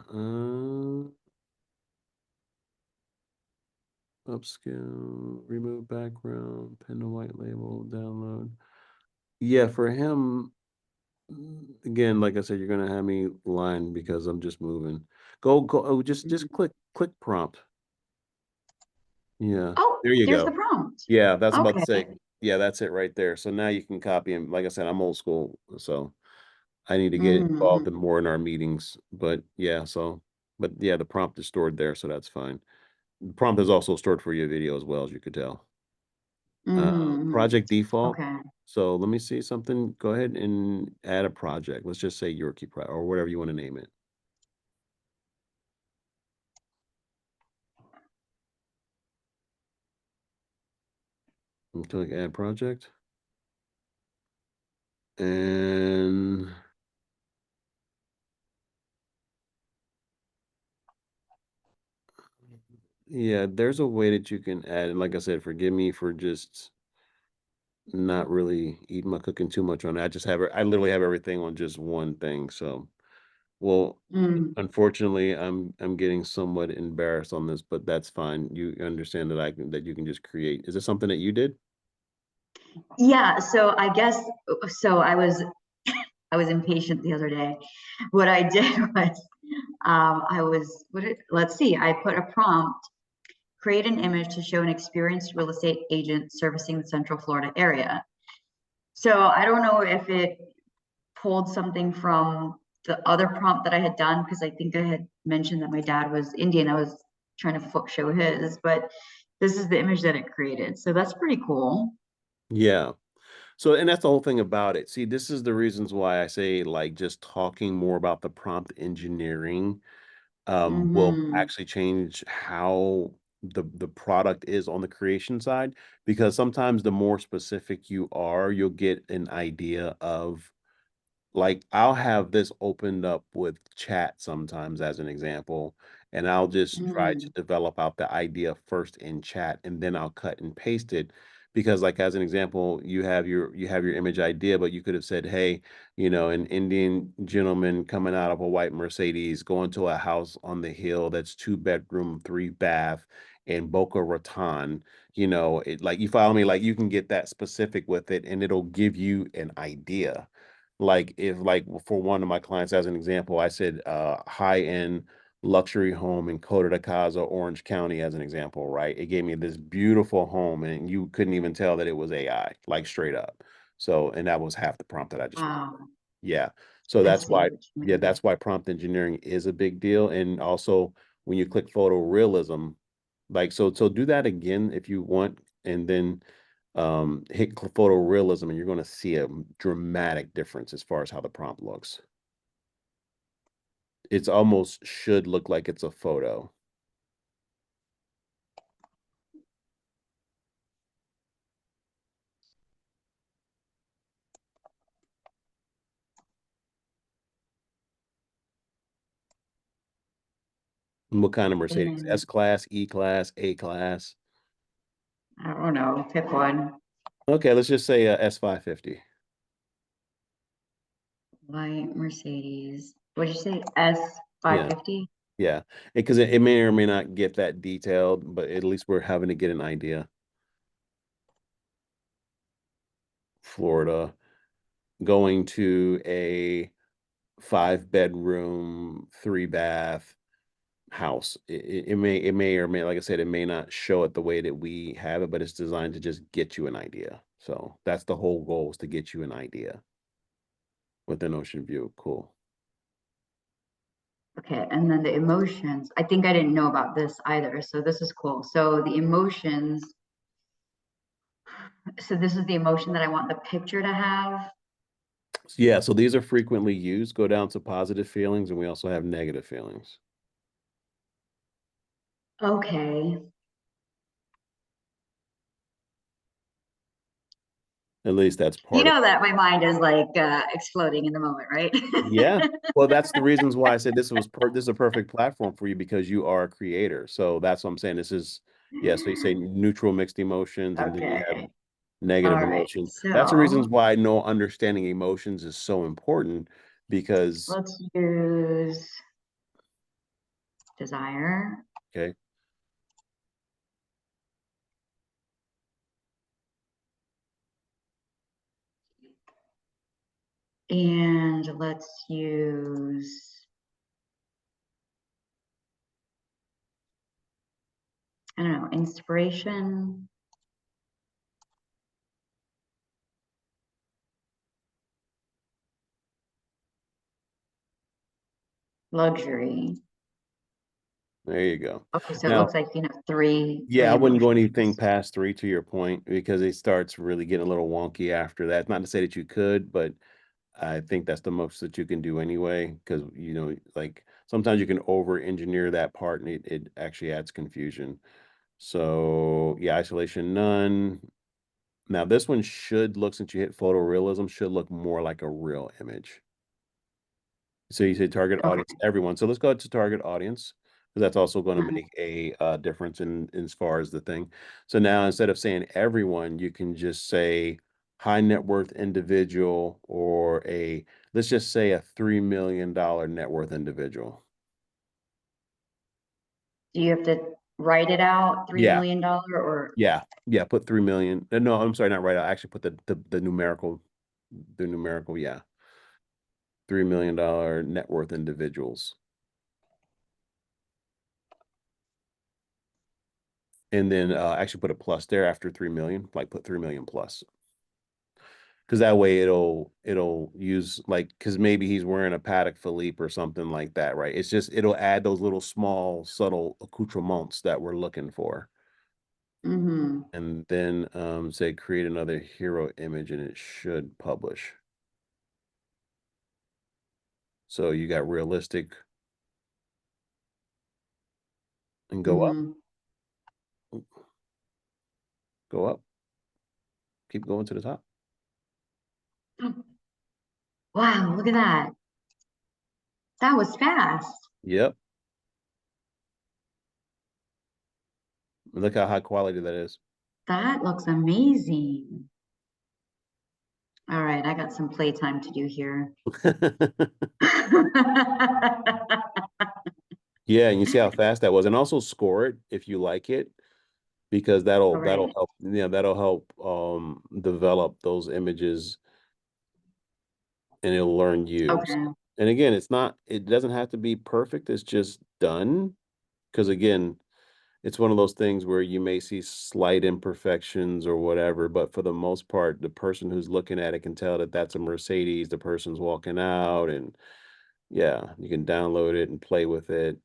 Upscale, remove background, pin to white label, download. Yeah, for him, again, like I said, you're gonna have me line because I'm just moving. Go, oh, just Mhm. click prompt. Yeah, Oh, there you there's the go. prompt. Yeah, that's about to Okay. say. Yeah, that's it right there. So now you can copy him. Like I said, I'm old school, so I need to get involved in hmm more in our meetings. But yeah, but yeah, the prompt is stored there, so that's fine. The prompt is also stored for your video as well, as you could tell. Uh, hmm project default. Okay. So let me see something. Go ahead and add a project. Let's just say Yorkie Pro or whatever you want to name it. And click add project. And yeah, there's a way that you can add. And like I said, forgive me for just not really eating my cooking too much on that. I literally have everything on just one thing. So, well, Mm. unfortunately, I'm getting somewhat embarrassed on this, but that's fine. You understand that you can just create. Is this something that you did? Yeah, so I guess so I was impatient the other day. What I did was I was let's see, I put a prompt, create an image to show an experienced real estate agent servicing the Central Florida area. So I don't know if it pulled something from the other prompt that I had done because I think I had mentioned that my dad was Indian. I was trying to show his, but this is the image that it created. So that's pretty cool. Yeah. So, and that's the whole thing about it. See, this is the reasons why I say like just talking more about the prompt engineering will hmm actually change how the product is on the creation side, because sometimes the more specific you are, you'll get an idea of, like, I'll have this opened up with chat sometimes as an example, and I'll just try to Mm, develop out the idea first in chat, and then I'll cut and paste it. Because, like, as an example, you have your image idea, but you could have said, "Hey, an Indian gentleman coming out of a white Mercedes going to a house on the hill that's 2 bedroom, 3 bath in Boca Raton." Like, you follow me? Like, you can get that specific with it, and it'll give you an idea. Like, if, like, for one of my clients, as an example, I said, high-end luxury home in Coto de Caza, Orange County, as an example, right? It gave me this beautiful home, and you couldn't even tell that it was AI, like, straight up. So, and that was half the prompt that I just wrote. wow, Yeah. So I that's see why, what you yeah, mean. that's why prompt engineering is a big deal. And also, when you click photorealism, like, so do that again if you want, and then hit photorealism, and you're going to see a dramatic difference as far as how the prompt looks. It's almost should look like it's a photo. What kind of Mercedes? And S class, E class, A class? I don't know, pick one. Okay, let's just say S550. White Mercedes. What'd you say? S Yeah, 550? yeah. Because it may or may not get that detailed, but at least we're having to get an idea. Florida, going to a 5 bedroom, 3 bath house. It may or may, like I said, it may not show it the way that we have it, but it's designed to just get you an idea. So that's the whole goal, is to get you an idea with an ocean view. Cool. Okay, and then the emotions. I think I didn't know about this either, so this is cool. So the emotions, so this is the emotion that I want the picture to have. Yeah, so these are frequently used. Go down to positive feelings, and we also have negative feelings. Okay. At least that's You part of. know that my mind is like exploding in the moment, right? Yeah. Well, that's the reasons why I said this is a perfect platform for you, because you are a creator. So that's what I'm saying. This is, yeah. So you say neutral mixed emotions, and then you have Okay. negative All right. emotions. That's the reasons So why no understanding emotions is so important, because, let's use desire. okay. And let's use, I don't know, inspiration, luxury. There you go. Okay, so it Now, looks like, three yeah, three I wouldn't go anything emotions. past three, to your point, because it starts really getting a little wonky after that. Not to say that you could, but I think that's the most that you can do anyway, because, like, sometimes you can over engineer that part, and it actually adds confusion. So yeah, isolation none. Now this one should look, since you hit photorealism, should look more like a real image. So you say target audience, Okay. everyone. So let's go to target audience, because that's also going to Mhm. make a difference in as far as the thing. So now, instead of saying everyone, you can just say high net worth individual, or let's just say a $3 million net worth individual. Do you have to write it out, $3 Yeah, million or yeah, yeah. Put 3 million. No, I'm sorry, not right. I actually put the numerical. Yeah, $3 million net worth individuals. And then actually put a plus there after 3 million, like put 3 million plus. Because that way it'll use, like, because maybe he's wearing a Patek Philippe or something like that, right? It's just, it'll add those little small subtle accoutrements that we're looking for. mm-hmm. And then say create another hero image, and it should publish. So you got realistic, and go up. Mm-hmm. Go up. Keep going to the top. Wow, look at that. That was fast. Yep. Look how high quality that is. That looks amazing. All right, I got some playtime to do here. Yeah, and you see how fast that was. And also score it if you like it, because All that'll right. help, that'll help develop those images and it'll learn you. Okay. And again, it doesn't have to be perfect, it's just done. Because again, it's one of those things where you may see slight imperfections or whatever, but for the most part, the person who's looking at it can tell that that's a Mercedes, the person's walking out, and yeah, you can download it and play with it.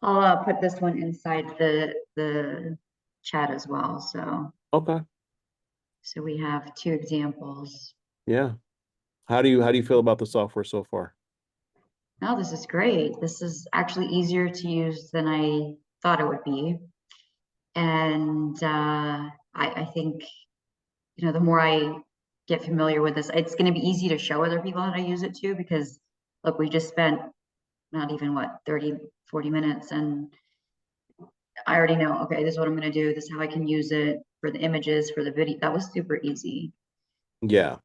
I'll put this one inside the chat as well. Okay. So we have two examples. Yeah. How do you feel about the software so far? No, this is great. This is actually easier to use than I thought it would be. And I think, the more I get familiar with this, it's going to be easy to show other people how to use it too, because look, we just spent not even what, 30, 40 minutes, and I already know, okay, this is what I'm going to do. This is how I can use it for the images, for the video. That was super easy, Yeah.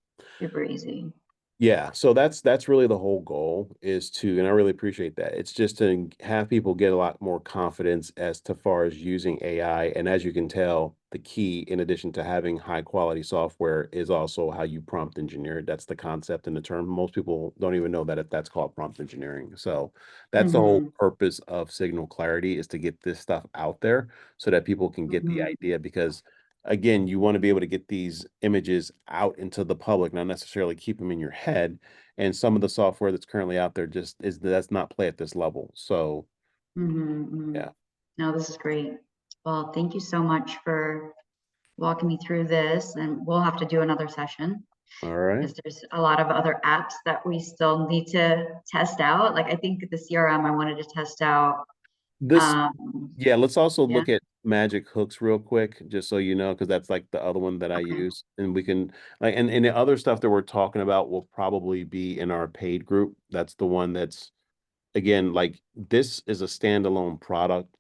super easy. Yeah, so that's really the whole goal is to, and I really appreciate that. It's just to have people get a lot more confidence as to far as using AI. And as you can tell, the key, in addition to having high quality software, is also how you prompt engineer it. That's the concept and the term. Most people don't even know that that's called prompt engineering. So that's the whole Mm-hmm, purpose of Signal Clarity, is to get this stuff out there so that people can get the mm-hmm, idea. Because again, you want to be able to get these images out into the public, not necessarily keep them in your head. And some of the software that's currently out there just does not play at this level. So mm-hmm, mm-hmm. yeah. No, this is great. Well, thank you so much for walking me through this, and we'll have to do another session All right. because there's a lot of other apps that we still need to test out. Like I think the CRM I wanted to test out. This, yeah, let's also Yeah. look at Magic Hooks real quick, just so you know, because that's like the other one that I Okay. use. And we can like and the other stuff that we're talking about will probably be in our paid group. That's the one that's, again, like, this is a standalone product,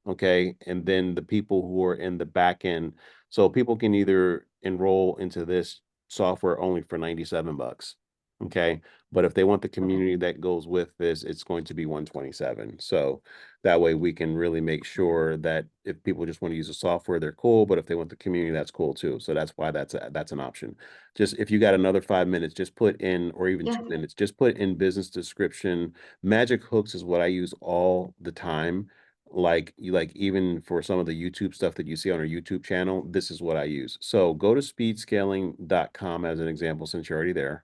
okay? And then the people who are in the back end, so people can either enroll into this software only for 97 bucks, okay? But if they want the Okay. community that goes with this, it's going to be 127. So that way we can really make sure that if people just want to use the software, they're cool, but if they want the community, that's cool too. So that's why that's an option. Just if you got another 5 minutes, just put in, or even Yeah. 2 minutes, just put in business description. Magic hooks is what I use all the time. Like even for some of the YouTube stuff that you see on our YouTube channel, this is what I use. So go to speedscaling.com as an example, since you're already there.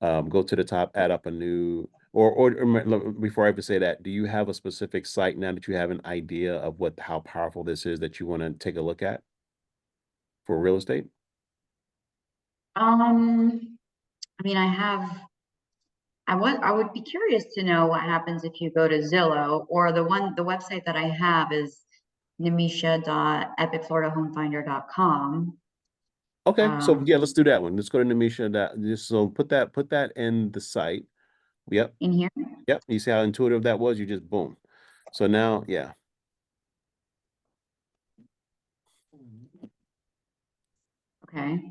Go to the top, add up a new, before I even say that, do you have a specific site now that you have an idea of how powerful this is that you want to take a look at for real estate? I mean, I would be curious to know what happens if you go to Zillow, or the website that I have is namisha.epicfloridahomefinder.com. Okay, so yeah, let's Um, do that one. Let's go to Namisha. Just so put that in the site. Yep. in here. Yep. You see how intuitive that was? You just boom. So now, yeah. Okay.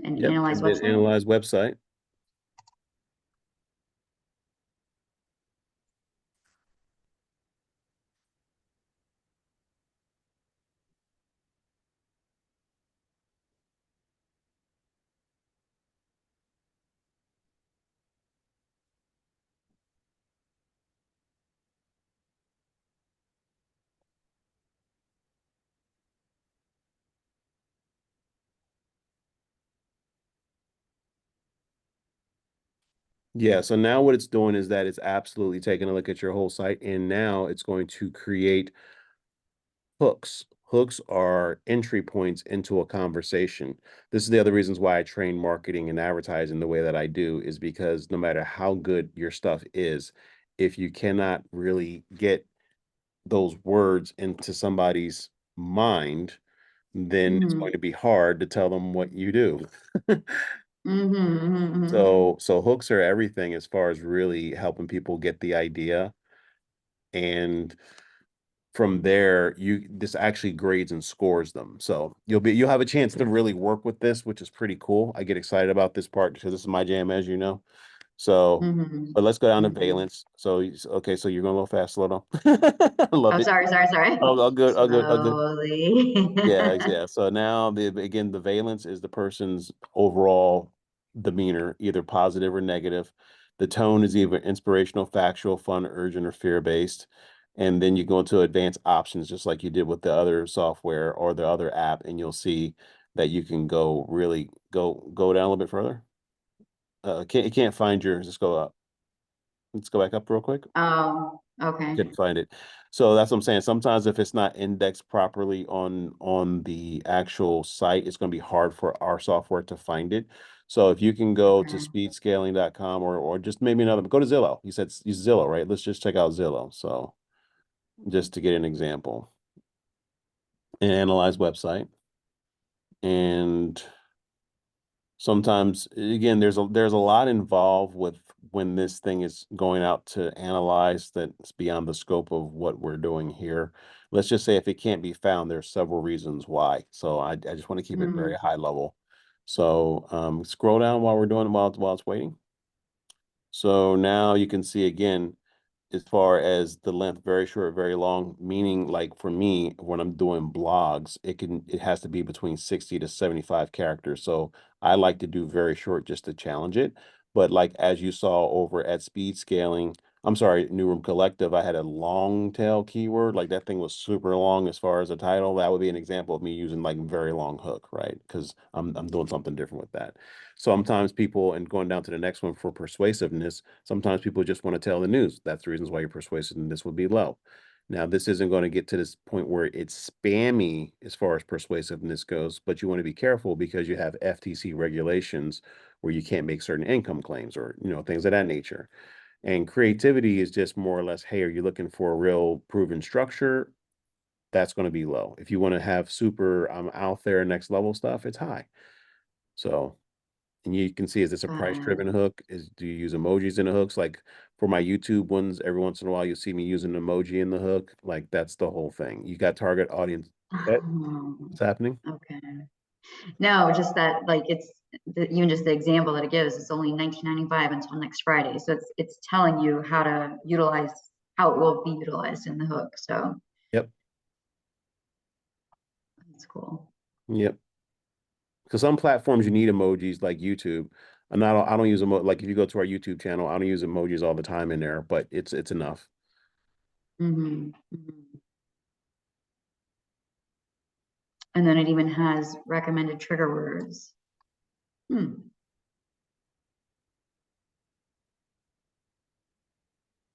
And Yep. analyze And then website. analyze website. Yeah. So now what it's doing is that it's absolutely taking a look at your whole site, and now it's going to create hooks. Hooks are entry points into a conversation. This is the other reasons why I train marketing and advertising the way that I do, is because no matter how good your stuff is, if you cannot really get those words into somebody's mind, then it's going Mm-hmm. to be hard to tell them what you do. Mm-hmm. Mm-hmm. So hooks are everything as far as really helping people get the idea. And from there, this actually grades and scores them. So you'll have a chance to really work with this, which is pretty cool. I get excited about this part because this is my jam, as you know. So, Mm-hmm. but let's go down to Mm-hmm. valence. So, okay, so you're going a little fast, slow down. I love Oh, it. sorry, sorry, sorry. Oh, all good, all good, all good. Slowly. Yeah, yeah. So now again, the valence is the person's overall demeanor, either positive or negative. The tone is either inspirational, factual, fun, urgent, or fear-based. And then you go into advanced options, just like you did with the other software or the other app, and you'll see that you can go really go down a little bit further. It can't find yours. Let's go up. Let's go back up real quick. Oh, okay. Couldn't find it. So that's what I'm saying. Sometimes if it's not indexed properly on the actual site, it's going to be hard for our software to find it. So if you can go to Okay. speedscaling.com or just maybe another, go to Zillow. You said use Zillow, right? Let's just check out Zillow. So just to get an example and analyze website. And sometimes again there's a lot involved with when this thing is going out to analyze that's beyond the scope of what we're doing here. Let's just say if it can't be found, there's several reasons why. So I just want to keep it very Mm-hmm. high level. So scroll down while we're doing while it's waiting. So now you can see again, as far as the length, very short, very long, meaning like for me, when I'm doing blogs, it has to be between 60 to 75 characters. So I like to do very short just to challenge it. But like as you saw over at speed scaling, I'm sorry, New Room Collective, I had a long tail keyword. Like that thing was super long as far as a title. That would be an example of me using like very long hook, right? Because I'm doing something different with that. Sometimes people, and going down to the next one for persuasiveness, sometimes people just want to tell the news. That's the reasons why your persuasiveness would be low. Now, this isn't going to get to this point where it's spammy as far as persuasiveness goes, but you want to be careful because you have FTC regulations where you can't make certain income claims or, things of that nature. And creativity is just more or less, hey, are you looking for a real proven structure? That's going to be low. If you want to have super out there next level stuff, it's high. So and you can see, is this a Got it. price-driven hook? Do you use emojis in the hooks? Like for my YouTube ones, every once in a while you'll see me using an emoji in the hook. Like that's the whole thing. You got target audience. What's happening? Okay. No, just that like even just the example that it gives is only 19.95 until next Friday. So it's telling you how to utilize how it will be utilized in the hook. So Yep. that's cool. Yep. Because some platforms you need emojis like YouTube. And I don't use like if you go to our YouTube channel, I don't use emojis all the time in there, but it's enough. Hmm. Hmm. And then it even has recommended trigger words. Hmm.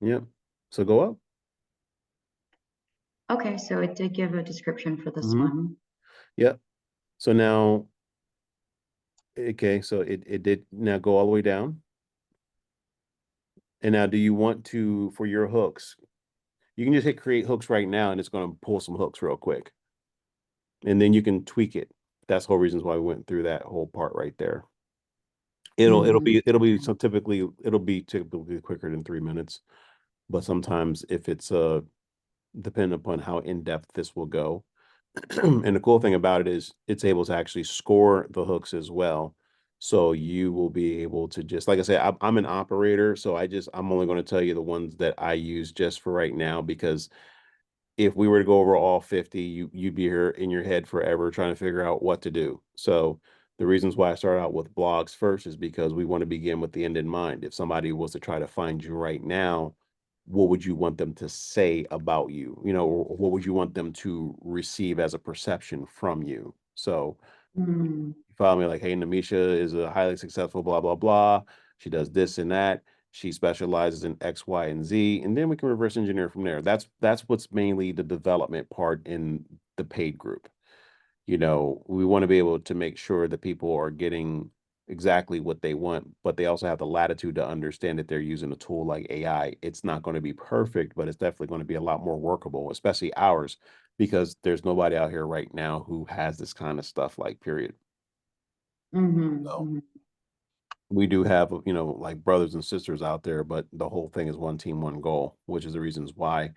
Yep. So go up. Okay, so it did give a description for this Hmm. one. Yep. So now, okay, so it did now go all the way down. And now do you want to, for your hooks, you can just hit create hooks right now and it's going to pull some hooks real quick. And then you can tweak it. That's the whole reasons why we went through that whole part right there. Hmm. It'll be typically quicker than 3 minutes. But sometimes if it's depending upon how in-depth this will go. And the cool thing about it is it's able to actually score the hooks as well. So you will be able to just, like I said, I'm an operator, so I'm only going to tell you the ones that I use just for right now because if we were to go over all 50, you'd be here in your head forever trying to figure out what to do. So the reasons why I start out with blogs first is because we want to begin with the end in mind. If somebody was to try to find you right now, what would you want them to say about you? Or what would you want them to receive as a perception from you? So Hmm. you follow me like, hey, Namisha is a highly successful, blah, blah, blah. She does this and that. She specializes in X, Y, and Z. And then we can reverse engineer from there. That's what's mainly the development part in the paid group. We want to be able to make sure that people are getting exactly what they want, but they also have the latitude to understand that they're using a tool like AI. It's not going to be perfect, but it's definitely going to be a lot more workable, especially ours, because there's nobody out here right now who has this kind of stuff, like, period. Hmm. So Hmm. we do have, like, brothers and sisters out there, but the whole thing is one team, one goal, which is the reasons why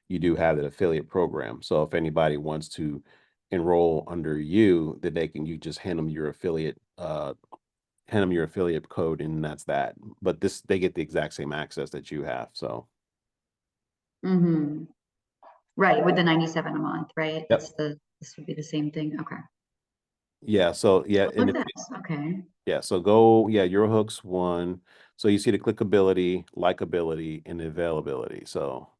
you do have an affiliate program. So if anybody wants to enroll under you, that you just hand them your affiliate code, and that's that. But they get the exact same access that you have. So Hmm. Right, with the 97 a month, right? yep. This would be the same thing. Okay. Yeah. So yeah, Oh, and look if at this. Okay. yeah, so go, yeah, Eurohook's one. So you see the clickability, likability, and availability. So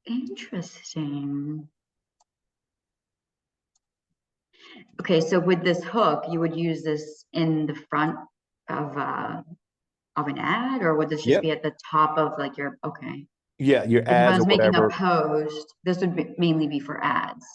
Interesting. Okay, so with this hook, you would use this in the front of of an ad, or would this just yep. be at the top of like your, okay. Yeah, your Like if I ads or was making a whatever. post, this would mainly be for ads.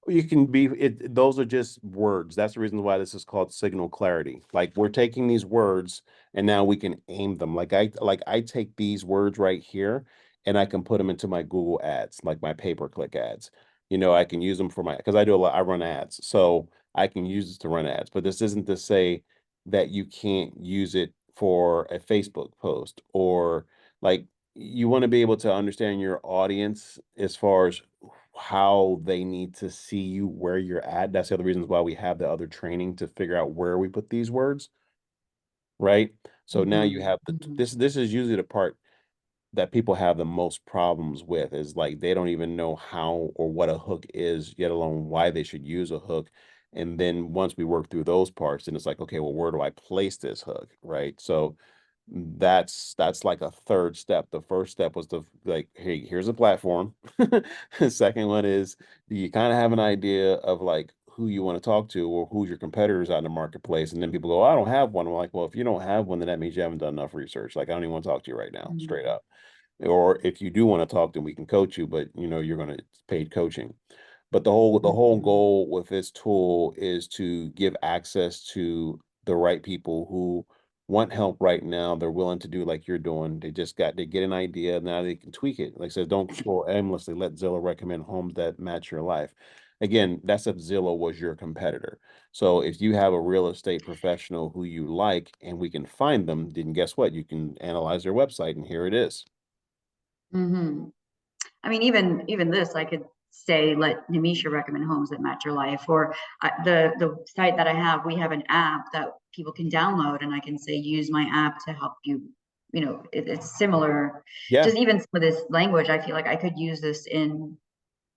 You can be it, those are just words. That's the reason why this is called signal clarity. Like, we're taking these words and now we can aim them. Like I take these words right here and I can put them into my Google ads, like my pay-per-click ads. I can use them for because I run ads. So I can use this to run ads. But this isn't to say that you can't use it for a Facebook post, or, like, you want to be able to understand your audience as far as how they need to see you, where you're at. That's the other reasons why we have the other training to figure out where we put these words, right? So now you Mhm, have mhm, this is usually the part that people have the most problems with, is like they don't even know how or what a hook is, yet alone why they should use a hook. And then once we work through those parts, then it's like, okay, well, where do I place this hook, right? So that's like a third step. The first step was to, like, hey, here's a platform. The second one is, do you kind of have an idea of, like, who you want to talk to or who's your competitors out in the marketplace? And then people go, I don't have one. I'm like, well, if you don't have one, then that means you haven't done enough research. Like, I don't even want to talk to you right now, straight mhm, up. Or if you do want to talk, then we can coach you, but you're going to paid coaching. But the whole mhm, goal with this tool is to give access to the right people who want help right now. They're willing to do like you're doing. They get an idea, now they can tweak it. Like I said, don't scroll aimlessly. Let Zillow recommend homes that match your life. Again, that's if Zillow was your competitor. So if you have a real estate professional who you like and we can find them, then guess what? You can analyze their website, and here it is. mhm. I mean, even this, I could say, let Namisha recommend homes that match your life. Or the site that I have, we have an app that people can download, and I can say, use my app to help you. It's similar. Yeah. Just even some of this language, I feel like I could use this in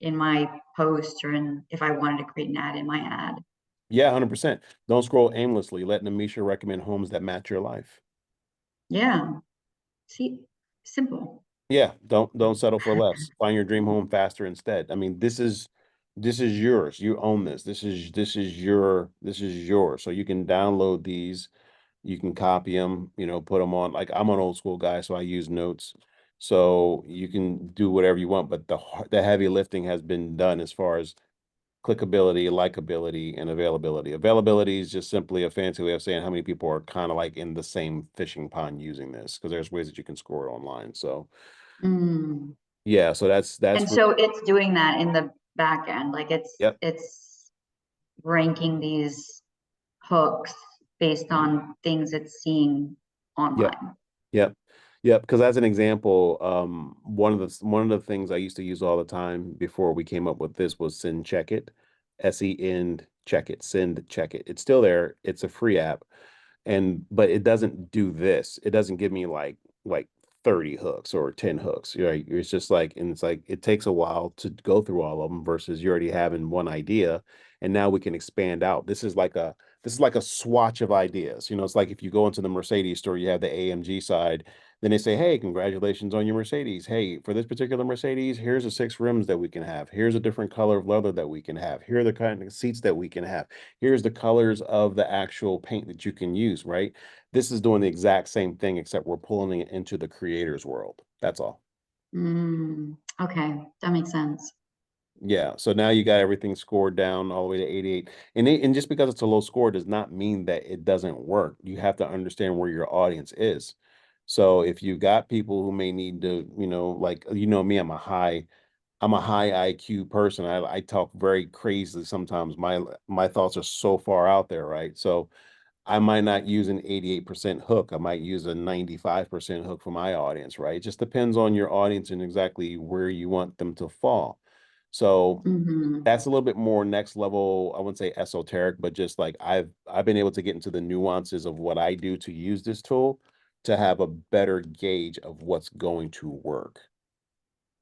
my post, or in if I wanted to create an ad in my ad. Yeah, 100%. Don't scroll aimlessly. Let Namisha recommend homes that match your life. Yeah. See, simple. Yeah, don't settle for less. Find your dream home faster instead. I mean, this is yours. You own this. This is yours. So you can download these, you can copy them, put them on. Like, I'm an old school guy, so I use notes. So you can do whatever you want, but the heavy lifting has been done as far as clickability, likability, and availability. Availability is just simply a fancy way of saying how many people are kind of like in the same fishing pond using this, because there's ways that you can score it online. So Mm. yeah, so that's And really, so it's doing that in the back end, like yep, it's ranking these hooks based on things it's seeing yep, online. yep, yep. Because as an example, one of the things I used to use all the time before we came up with this was Send Check It, SEN Check It, Send Check It. It's still there. It's a free app, but it doesn't do this. It doesn't give me like 30 hooks or 10 hooks, right? It's just like, and it's like it takes a while to go through all of them versus you already having one idea, and now we can expand out. This is like a swatch of ideas. It's like if you go into the Mercedes store, you have the AMG side. Then they say, hey, congratulations on your Mercedes. Hey, for this particular Mercedes, here's the 6 rims that we can have. Here's a different color of leather that we can have. Here are the kind of seats that we can have. Here's the colors of the actual paint that you can use, right? This is doing the exact same thing, except we're pulling it into the creator's world. That's all. Mm, okay, that makes sense. Yeah, so now you got everything scored down all the way to 88. And just because it's a low score does not mean that it doesn't work. You have to understand where your audience is. So if you got people who may need to, like me, I'm a high IQ person. I talk very crazily sometimes. My thoughts are so far out there, right? So I might not use an 88% hook. I might use a 95% hook for my audience, right? It just depends on your audience and exactly where you want them to fall. So Mm-hmm. that's a little bit more next level. I wouldn't say esoteric, but just like I've been able to get into the nuances of what I do to use this tool to have a better gauge of what's going to work.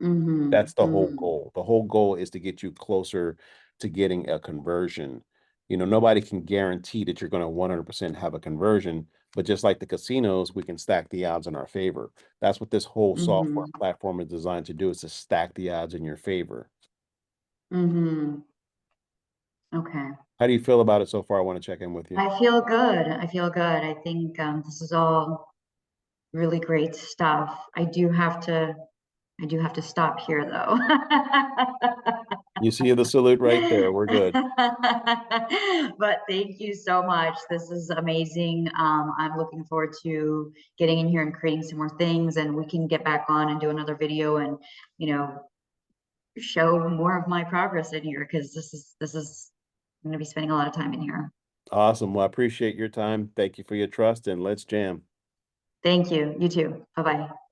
Mm-hmm. That's the whole Mm-hmm. goal. The whole goal is to get you closer to getting a conversion. Nobody can guarantee that you're going to 100% have a conversion, but just like the casinos, we can stack the odds in our favor. That's what this whole software Mm-hmm. platform is designed to do, is to stack the odds in your favor. Mm-hmm. Okay. How do you feel about it so far? I want to check in with you. I feel good. I feel good. I think this is all really great stuff. I do have to stop here though. You see the salute right there. We're good. But thank you so much. This is amazing. I'm looking forward to getting in here and creating some more things, and we can get back on and do another video and, you know, show more of my progress in here because this is I'm going to be spending a lot of time in here. Awesome. Well, I appreciate your time. Thank you for your trust, and let's jam. Thank you. You too. Bye bye.